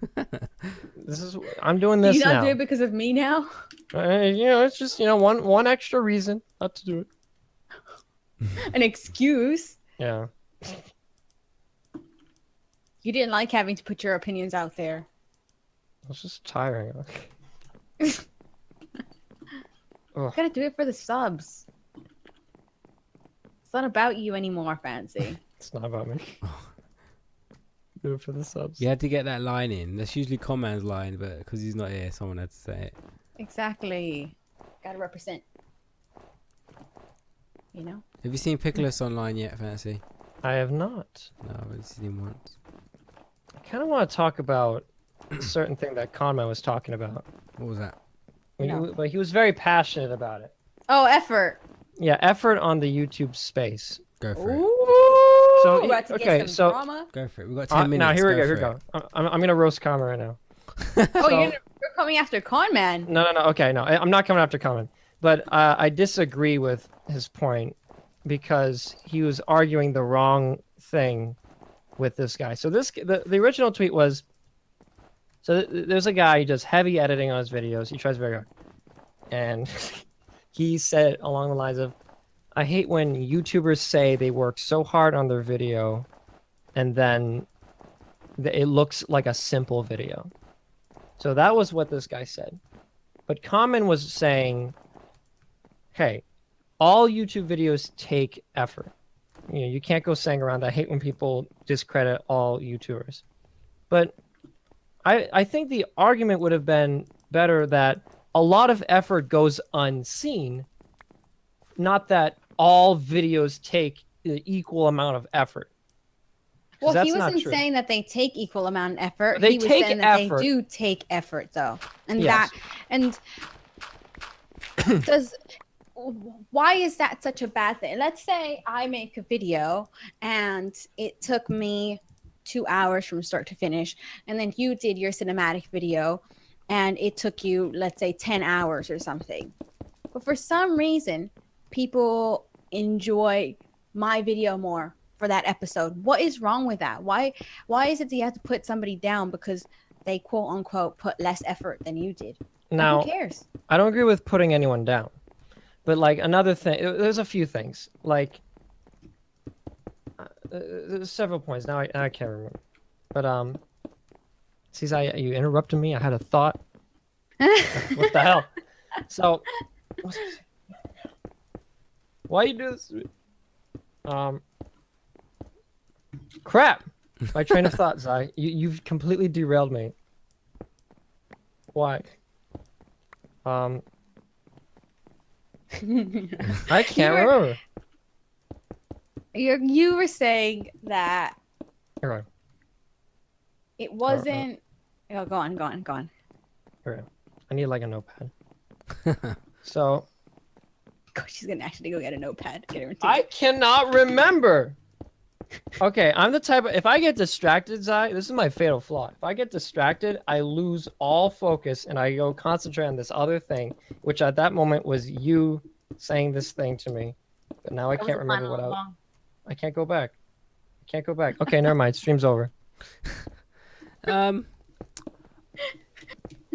I'm doing Do this you not now. do it because of me now? It's just one extra reason not to do it. An excuse? Yeah. You didn't like having to put your opinions out there. It's just tiring. You gotta do it for the subs. It's not about you anymore, Fancy. It's not about me. Do it for the subs. You had to get that line in. That's usually Comman's line, but because he's not here, someone had to say it. Exactly. Gotta represent. You know? Have you seen Pickles online yet, Fancy? I have not. No, I've only seen him once. I kind of want to talk about a certain thing that Conman was talking about. What was that? No. But he was very passionate about it. Oh, effort. Yeah, effort on the YouTube space. Go for it. Ooh. So, We're about to okay, get some so- drama. Go for it. We've got 10 minutes. Now here we go. go. Here we go. I'm gonna roast Conman right now. Oh, you're coming after Con Man. No. Okay, no. I'm not coming after Conman. But I disagree with his point because he was arguing the wrong thing with this guy. So the original tweet was, so there's a guy who does heavy editing on his videos. He tries very hard. And he said along the lines of, I hate when YouTubers say they work so hard on their video and then it looks like a simple video. So that was what this guy said. But Common was saying, hey, all YouTube videos take effort. You know, you can't go saying around, I hate when people discredit all YouTubers. But I think the argument would have been better that a lot of effort goes unseen, not that all videos take the equal amount of effort. 'Cause Well, that's he not wasn't true. saying that they take equal amount of effort. They He was take saying that effort. they do take effort, though, and Yes. does why is that such a bad thing? Let's say I make a video and it took me 2 hours from start to finish, and then you did your cinematic video and it took you, let's say, 10 hours or something. But for some reason, people enjoy my video more for that episode. What is wrong with that? Why is it that you have to put somebody down because they quote unquote put less effort than you did? Now, who cares? I don't agree with putting anyone down. But like another thing, there's a few things. Like there's several points. Now I can't remember. But Caesar, you interrupted me. I had a thought. What the hell? So why you do this? Crap. My train of thought, Zai. You've completely derailed me. Why? I can't remember. You were saying that Okay. it wasn't. Oh, go on. Okay. I need like a notepad. So Gosh, she's gonna actually go get a notepad. Get her I cannot remember. Okay, I'm the type of, if I get distracted, Zai, this is my fatal flaw. If I get distracted, I lose all focus and I go concentrate on this other thing, which at that moment was you saying this thing to me. But now I can't remember what I can't go back. I can't go back. Okay, never mind. Stream's over.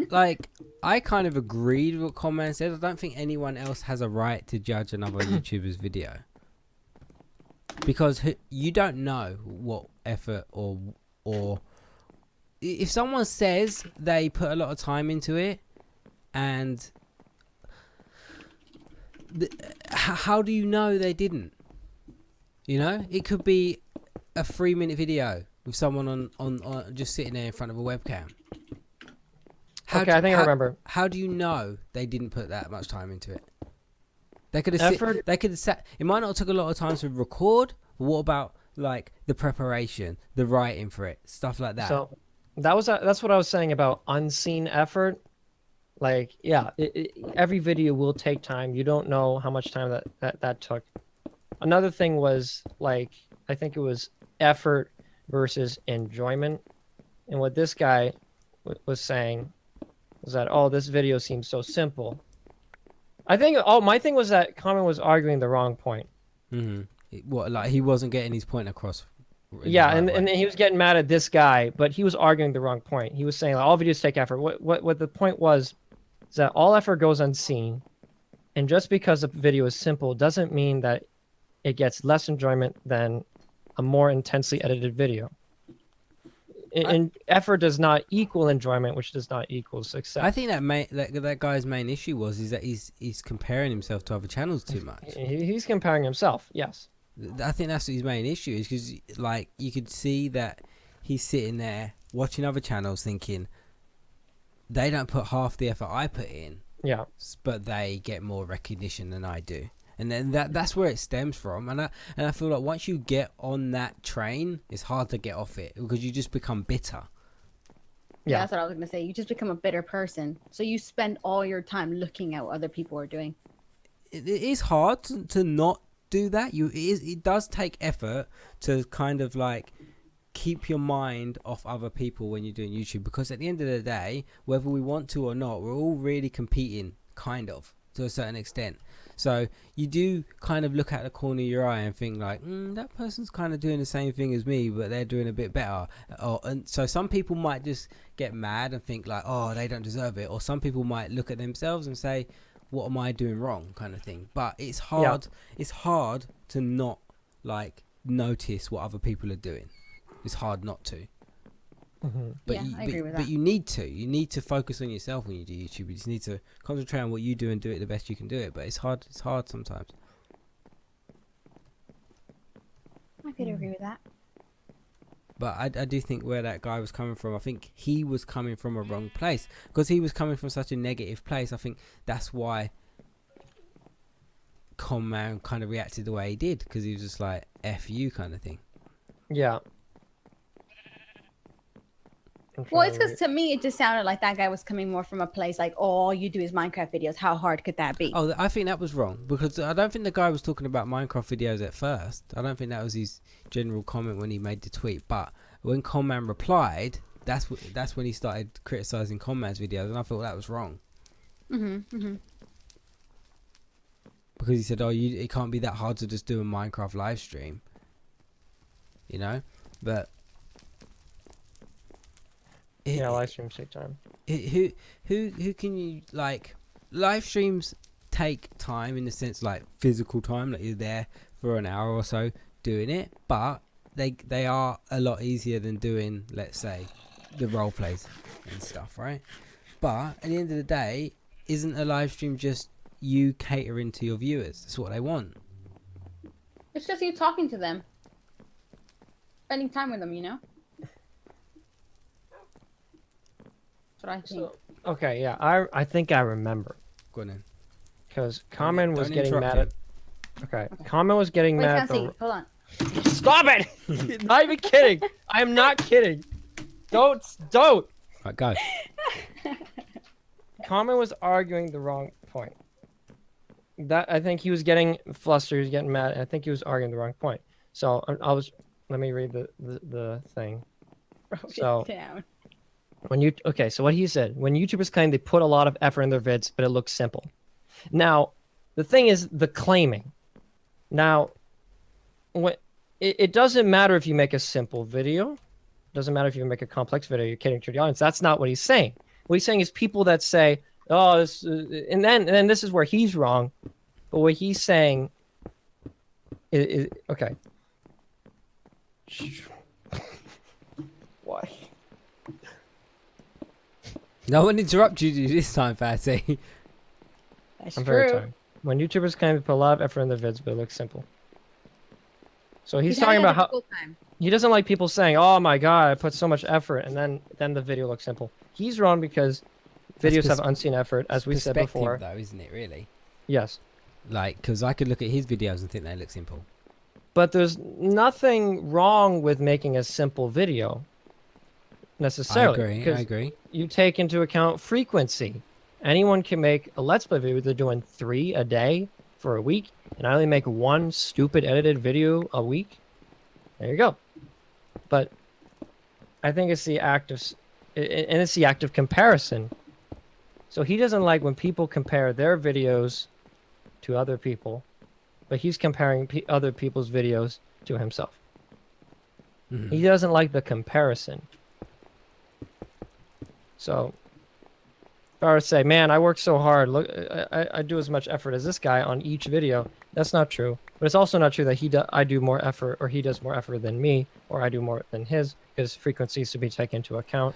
Like, I kind of agreed with what Comment said. I don't think anyone else has a right to judge another YouTuber's video. Because you don't know what effort or if someone says they put a lot of time into it, and how do you know they didn't? You know, it could be a 3-minute video with someone on just sitting there in front of a webcam. I think I remember. How do you know they didn't put that much time into it? They could have they could have sat. It might not have took a lot of time to record, but what about like the preparation, the writing for it, stuff like that? So that's what I was saying about unseen effort. Like, yeah, every video will take time. You don't know how much time that took. Another thing was like, I think it was effort versus enjoyment, and what this guy was saying was that, oh, this video seems so simple. I think, my thing was that Common was arguing the wrong point. What, like he wasn't getting his point across? Yeah, and he was getting mad at this guy, but he was arguing the wrong point. He was saying like, all videos take effort. What the point was is that all effort goes unseen, and just because a video is simple doesn't mean that it gets less enjoyment than a more intensely edited video. And effort does not equal enjoyment, which does not equal success. I think that guy's main issue is that he's comparing himself to other channels too much. He's comparing himself, yes. I think that's his main issue, is because like you could see that he's sitting there watching other channels thinking they don't put half the effort I put in, yeah, but they get more recognition than I do. And then that's where it stems from, and I feel like once you get on that train, it's hard to get off it because you just become bitter. Yeah, that's what I was gonna say. You just become a bitter person, so you spend all your time looking at what other people are doing. It is hard to not do that. It does take effort to kind of like keep your mind off other people when you're doing YouTube, because at the end of the day, whether we want to or not, we're all really competing, kind of, to a certain extent. So you do kind of look at the corner of your eye and think like, that person's kind of doing the same thing as me, but they're doing a bit better. And so some people might just get mad and think like, oh, they don't deserve it. Or some people might look at themselves and say, what am I doing wrong, kind of thing. But it's hard. Yeah. It's hard to not like notice what other people are doing. It's hard not to. But Yeah, you, I agree with but that. you need to focus on yourself when you do YouTube. You just need to concentrate on what you do and do it the best you can do it. But it's hard sometimes. I could agree with that. But I do think where that guy was coming from, I think he was coming from a wrong place, because he was coming from such a negative place. I think that's why Conman kind of reacted the way he did, because he was just like F you kind of thing. Yeah. Well, it's because to me, it just sounded like that guy was coming more from a place like, oh, all you do is Minecraft videos. How hard could that be? Oh, I think that was wrong, because I don't think the guy was talking about Minecraft videos at first. I don't think that was his general comment when he made the tweet. But when Conman replied, that's when he started criticizing Conman's videos, and I thought that was wrong. Because he said, "Oh, it can't be that hard to just do a Minecraft live stream," you know. But yeah, live streams take time. Who can you like? Live streams take time in the sense like physical time, like you're there for an hour or so doing it, but they are a lot easier than doing, let's say, the role plays and stuff, right? But at the end of the day, isn't a live stream just you catering to your viewers? That's what they want. It's just you talking to them, spending time with them, you know. That's what I think. So, okay, yeah, I think I remember. Go on then. Because Common was Don't getting interrupt mad at... Okay, Common was getting Wait, mad at Fancy, the... hold on. Stop it! Not even kidding! I am not kidding! Don't! Right, go. Common was arguing the wrong point. I think he was getting flustered, he was getting mad, and I think he was arguing the wrong point. So, let me read the thing. Broke So... it down. So what he said, when YouTubers claim they put a lot of effort in their vids, but it looks simple. Now, the thing is the claiming. Now, it doesn't matter if you make a simple video. It doesn't matter if you make a complex video. You're catering to the audience. That's not what he's saying. What he's saying is people that say, "Oh, this," and then this is where he's wrong. But what he's saying is okay. Why? No one interrupted you this time, Fatty. That's I'm true. very tired. When YouTubers claim to put a lot of effort in their vids, but it looks simple. So he's talking having a about how difficult time. he doesn't like people saying, "Oh my god, I put so much effort," and then the video looks simple. He's wrong because videos have unseen effort, as we said before. though, isn't it, really? Yes. Like, because I could look at his videos and think they look simple. But there's nothing wrong with making a simple video, necessarily. I agree. You take into account frequency. Anyone can make a Let's Play video. They're doing 3 a day for a week, and I only make 1 stupid edited video a week. There you go. But I think it's the act of, and it's the act of comparison. So he doesn't like when people compare their videos to other people, but he's comparing other people's videos to himself. Mm-hmm. He doesn't like the comparison. So if I were to say, man, I work so hard, look, I do as much effort as this guy on each video, that's not true. But it's also not true that I do more effort, or he does more effort than me, or I do more than his, because frequency is to be taken into account.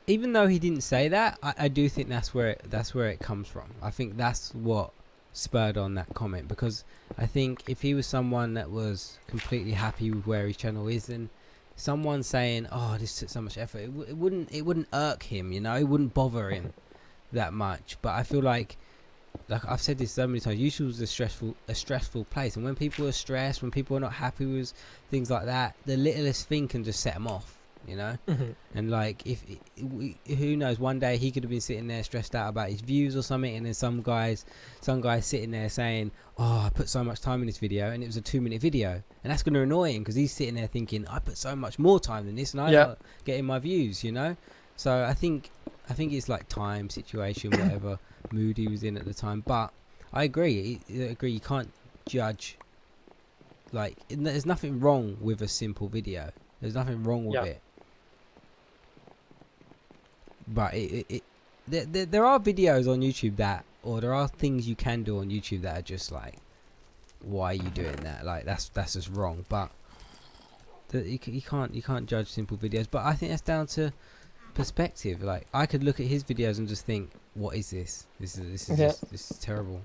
Even though he didn't say that, I do think that's where it comes from. I think that's what spurred on that comment, because I think if he was someone that was completely happy with where his channel is, then someone saying, "Oh, this took so much effort," it wouldn't irk him, you know, it wouldn't bother him that much. But I feel like I've said this so many times, YouTube is a stressful place, and when people are stressed, when people are not happy with things like that, the littlest thing can just set them off, you know. And like, who knows, one day he could have been sitting there stressed out about his views or something, and then some guys sitting there saying, "Oh, I put so much time in this video," and it was a 2-minute video, and that's going to annoy him, because he's sitting there thinking, "I put so much more time than this, and I'm not getting my views," you know. So I think it's like time, situation, whatever mood he was in at the time. But I agree. You can't judge. Like, there's nothing wrong with a simple video. There's nothing wrong with it. But there are videos on YouTube or there are things you can do on YouTube that are just like, why are you doing that? Like, that's just wrong. But you can't judge simple videos. But I think that's down to perspective. Like I could look at his videos and just think, what is this? This is terrible.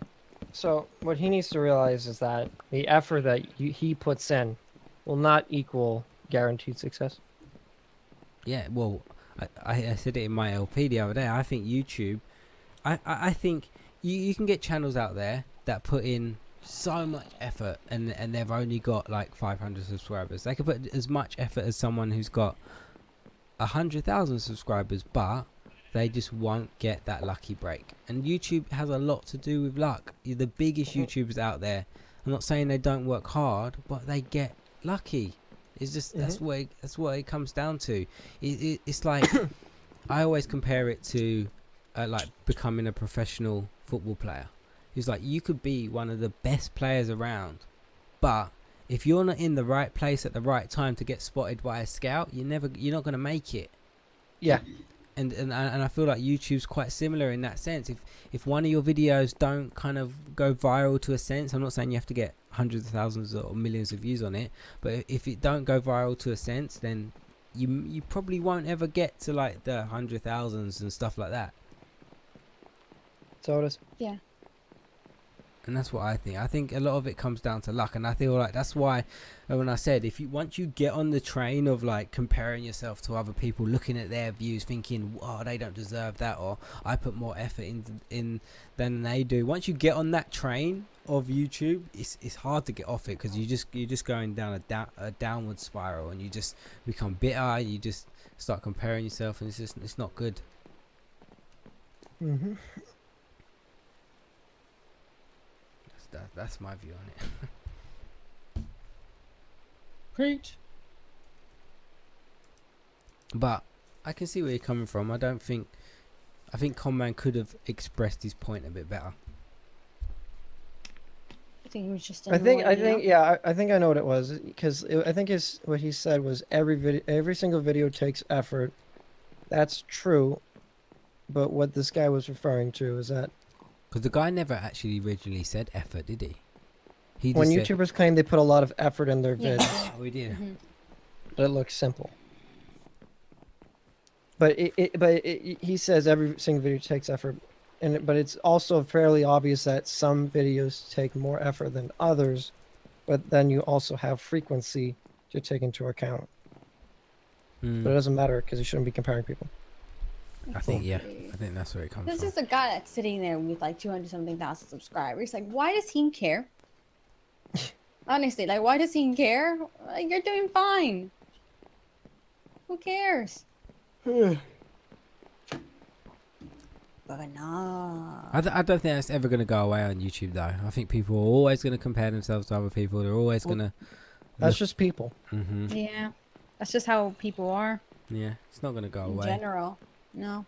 So what he needs to realize is that the effort that he puts in will not equal guaranteed success. Yeah, well, I said it in my LP the other day. I think YouTube, I think you can get channels out there that put in so much effort and they've only got like 500 subscribers. They could put as much effort as someone who's got 100,000 subscribers, but they just won't get that lucky break. And YouTube has a lot to do with luck. You're the biggest YouTubers out there. I'm not saying they don't work hard, but they get lucky. It's just that's what it comes down to. It's like I always compare it to like becoming a professional football player. It's like you could be one of the best players around, but if you're not in the right place at the right time to get spotted by a scout, you're not going to make it. Yeah. And I feel like YouTube's quite similar in that sense. If one of your videos don't kind of go viral to a sense, I'm not saying you have to get hundreds of thousands or millions of views on it, but if it don't go viral to a sense, then you probably won't ever get to like the 100,000s and stuff like that. So it is. Yeah. And that's what I think. I think a lot of it comes down to luck, and I feel like that's why when I said once you get on the train of like comparing yourself to other people, looking at their views, thinking, "Oh, they don't deserve that," or "I put more effort in than they do." Once you get on that train of YouTube, it's hard to get off it because you're just going down a downward spiral, and you just become bitter. You just start comparing yourself, and it's not good. Mm-hmm. That's my view on it. Preach. But I can see where you're coming from. I think Conman could have expressed his point a bit better. I think he was just. I think I know what it was, because I think what he said was every single video takes effort. That's true, but what this guy was referring to is that because the guy never actually originally said effort, did he? When YouTubers claim they put a lot of effort in their vids, oh, we did. Mm-hmm. but it looks simple. But he says every single video takes effort, but it's also fairly obvious that some videos take more effort than others, but then you also have frequency to take into account. But it doesn't matter because you shouldn't be comparing people. I think that's where it comes from. This is a guy that's sitting there with like 200-something thousand subscribers. Like, why does he care? Honestly, like, why does he care? Like, you're doing fine. Who cares? But no. I don't think that's ever going to go away on YouTube, though. I think people are always going to compare themselves to other people. They're always going to... That's just people. Mm-hmm. Yeah. That's just how people are. Yeah, it's not going to go away. In general. No.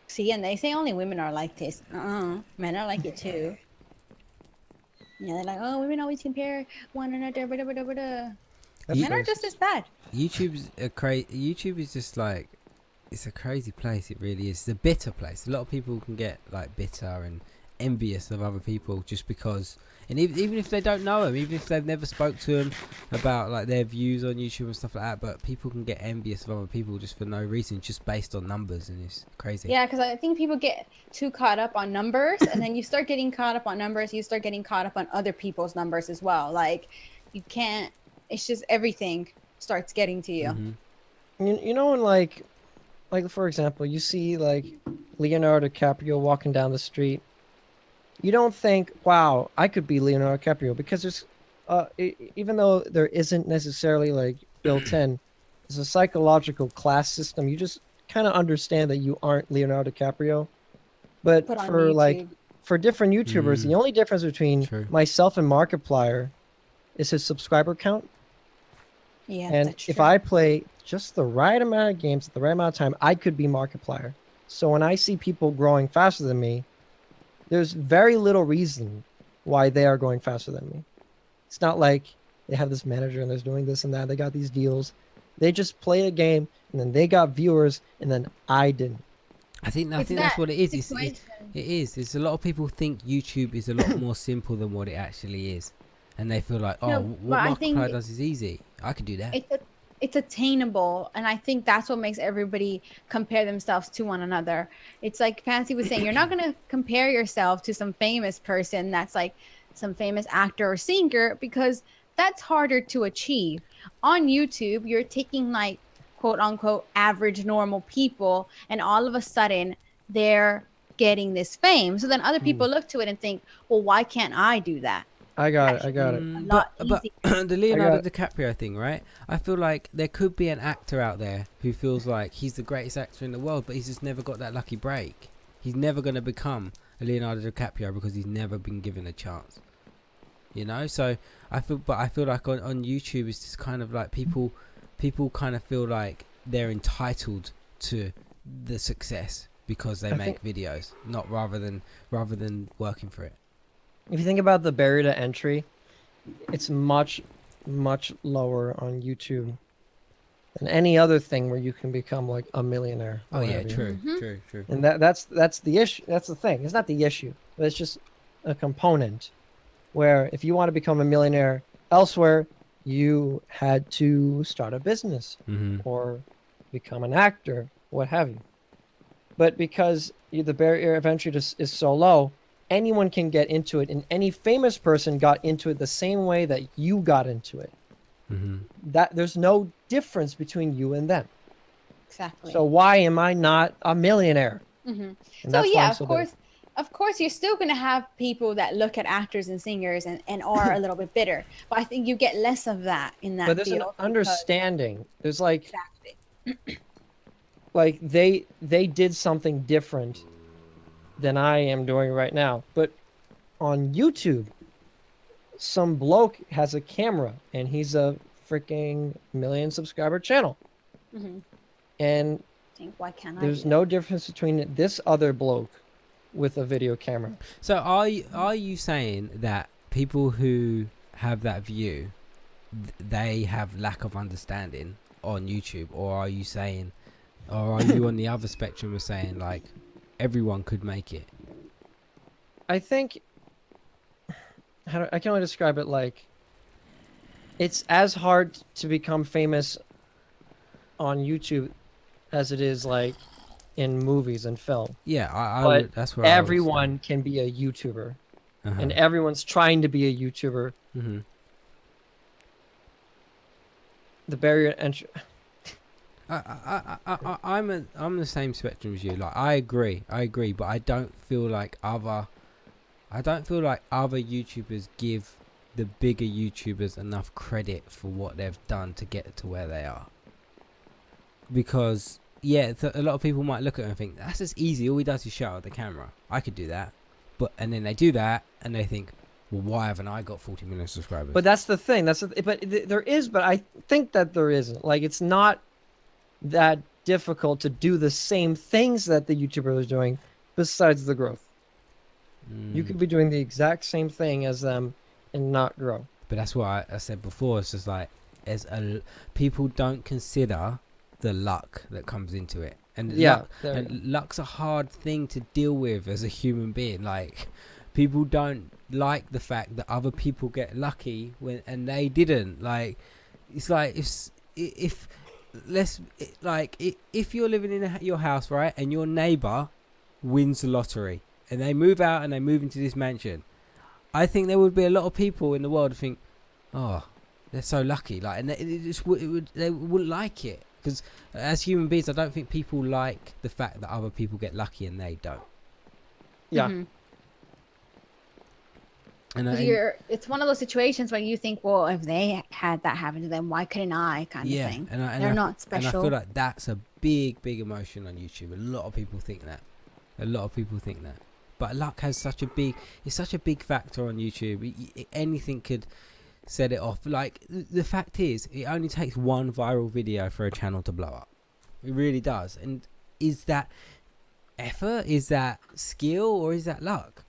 See, and they say only women are like this. Men are like it too. Yeah, they're like, oh, women always compare one another. Blah, blah, blah, blah. Men are just as bad. YouTube is just like, it's a crazy place. It really is. It's a bitter place. A lot of people can get like bitter and envious of other people just because, and even if they don't know them, even if they've never spoke to them about like their views on YouTube and stuff like that, but people can get envious of other people just for no reason, just based on numbers, and it's crazy. Yeah, because I think people get too caught up on numbers, and then you start getting caught up on numbers, you start getting caught up on other people's numbers as well. Like, you can't, it's just everything starts getting to you. Mm-hmm. You know, when like for example, you see like Leonardo DiCaprio walking down the street. You don't think, wow, I could be Leonardo DiCaprio, because there's, even though there isn't necessarily like built in, there's a psychological class system. You just kind of understand that you aren't Leonardo DiCaprio. But for different YouTubers, the only difference between myself and Markiplier is his subscriber count. Yeah, and if I play just the right amount of games at the right amount of time, I could be Markiplier. So when I see people growing faster than me, there's very little reason why they are going faster than me. It's not like they have this manager and they're doing this and that. They got these deals. They just play a game and then they got viewers and then I didn't. I think that's what it is. It is. It's a lot of people think YouTube is a lot more simple than what it actually is. and they feel like, oh, No, but what I Markiplier think does is easy. I could do that. it's attainable, and I think that's what makes everybody compare themselves to one another. It's like Fancy was saying, you're not going to compare yourself to some famous person that's like some famous actor or singer, because that's harder to achieve. On YouTube, you're taking like quote unquote average normal people, and all of a sudden they're getting this fame. So then other people look to it and think, well, why can't I do that? I got That it. I got it. a But lot easier. the Leonardo got- DiCaprio thing, right? I feel like there could be an actor out there who feels like he's the greatest actor in the world, but he's just never got that lucky break. He's never going to become a Leonardo DiCaprio because he's never been given a chance. You know, so I feel like on YouTube it's just kind of like people kind of feel like they're entitled to the success because they make videos, not rather than working for it. If you think about the barrier to entry, it's much, much lower on YouTube than any other thing where you can become like a millionaire. Oh or yeah, whatever. true, Mhm. true. And that's the issue. That's the thing. It's not the issue, but it's just a component where if you want to become a millionaire elsewhere, you had to start a business Mm-hmm. or become an actor, what have you. But because the barrier of entry is so low, anyone can get into it, and any famous person got into it the same way that you got into it. Mm-hmm. That there's no difference between you and them. Exactly. So why am I not a millionaire? Mhm. And So that's why yeah, I'm of so bitter. course, you're still going to have people that look at actors and singers and are a little bit bitter. But I think you get less of that in that But there's field. an because- understanding. There's like Exactly. they did something different than I am doing right now. But on YouTube, some bloke has a camera and he's a freaking million subscriber channel. Mhm. And Think, why can't I there's do no difference between this other bloke with a video camera. So are you saying that people who have that view, they have lack of understanding on YouTube, or are you saying, or are you on the other spectrum of saying like everyone could make it? I think I can only describe it like it's as hard to become famous on YouTube as it is like in movies and film. Yeah, I But would, that's where everyone can be a YouTuber, and everyone's trying to be a YouTuber. Mm-hmm. The barrier to entry. I'm the same spectrum as you. Like I agree, but I don't feel like other YouTubers give the bigger YouTubers enough credit for what they've done to get to where they are. Because yeah, a lot of people might look at it and think that's just easy. All he does is shout at the camera. I could do that, and then they do that and they think, well, why haven't I got 40 million subscribers? But that's the thing. But I think that there isn't. Like, it's not that difficult to do the same things that the YouTuber is doing besides the growth. You could be doing the exact same thing as them and not grow. But that's what I said before. It's just like people don't consider the luck that comes into it, and luck's a hard thing to deal with as a human being. Like, people don't like the fact that other people get lucky and they didn't. Like, it's like if you're living in your house, right, and your neighbor wins the lottery and they move out and they move into this mansion, I think there would be a lot of people in the world who think, oh, they're so lucky, like, and they wouldn't like it, because as human beings, I don't think people like the fact that other people get lucky and they don't. Yeah. Mhm. And it's one of those situations where you think, well, if they had that happen to them, why couldn't I? Kind of thing. They're not special. And I feel like that's a big emotion on YouTube. A lot of people think that. But luck has such a big factor on YouTube. Anything could set it off. Like, the fact is, it only takes one viral video for a channel to blow up. It really does. And is that effort? Is that skill? Or is that luck?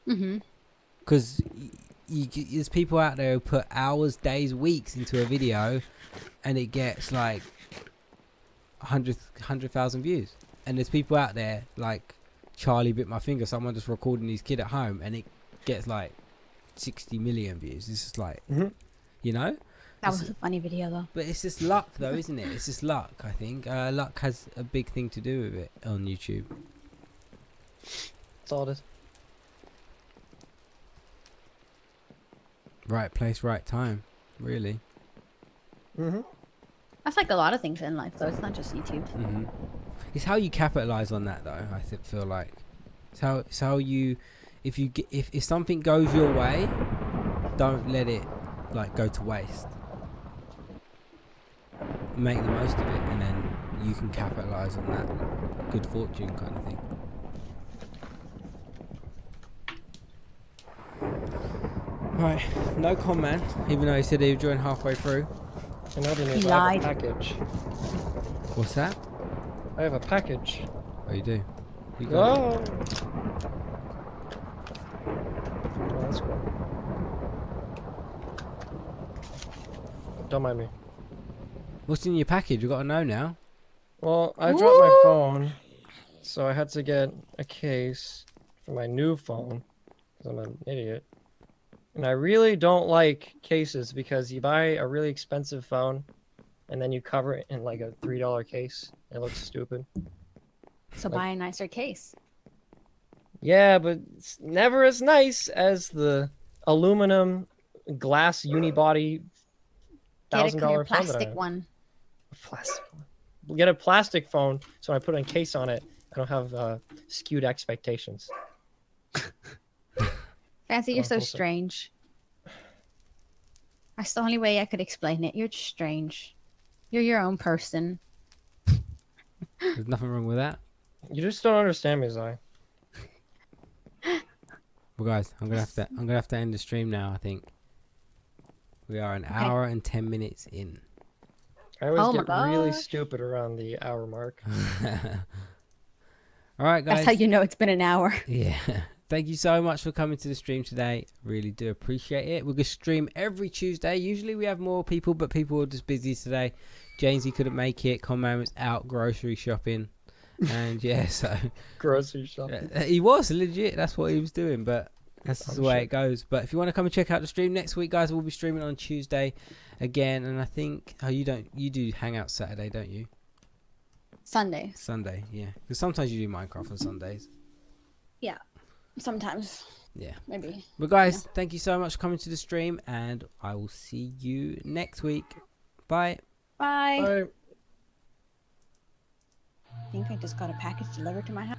Because there's people out there who put hours, days, weeks into a video, and it gets like 100,000 views. And there's people out there like Charlie Bit My Finger, someone just recording his kid at home, and it gets like 60 million views. This is like, Mhm. you know. That was a funny video though. But it's just luck, though, isn't it? It's just luck. I think luck has a big thing to do with it on YouTube. That's all it is. Right place, right time. Really. Mhm. That's like a lot of things in life, though. It's not just YouTube. It's how you capitalize on that, though. Feel like it's how you, if something goes your way, don't let it like go to waste. Make the most of it, and then you can capitalize on that good fortune kind of thing. Right, no comment, even though he said he'd join halfway through. And now they He need I have lied. a package. What's that? I have a package. Oh, you do? You got it? Oh. Oh, that's cool. Don't mind me. What's in your package? You got to know now. Well, I dropped my phone, so I had to get a case for my new phone, because I'm an idiot. And I really don't like cases, because you buy a really expensive phone, and then you cover it in like a $3 case. It looks stupid. So buy a nicer case. Yeah, but it's never as nice as the aluminum glass unibody Get a $1,000 clear phone that I plastic have. one. A plastic one. Get a plastic phone, so when I put a case on it, I don't have skewed expectations. Fancy, you're so Also- strange. That's the only way I could explain it. You're just strange. You're your own person. There's nothing wrong with that. You just don't understand me, Zai. Well, guys, I'm gonna have to end the stream now. I think we are an hour and 10 minutes in. I always Oh my get really gosh. stupid around the hour mark. All right, guys. That's how you know it's been an hour. Yeah. Thank you so much for coming to the stream today. Really do appreciate it. We're going to stream every Tuesday. Usually we have more people, but people are just busy today. Jamesy couldn't make it. Conman was out grocery shopping. And yeah, so Grocery shopping. he was legit. That's what he was doing, but that's just the way sure. it goes. But if you want to come and check out the stream next week, guys, we'll be streaming on Tuesday again. And I think you do Hangout Saturday, don't you? Sundays. Sunday, yeah. Because sometimes you do Minecraft on Sundays. Yeah. Sometimes. Yeah. Maybe. But guys, thank you so much for coming to the stream, and I will see you next week. Bye. Bye. Bye. I think I just got a package delivered to my house.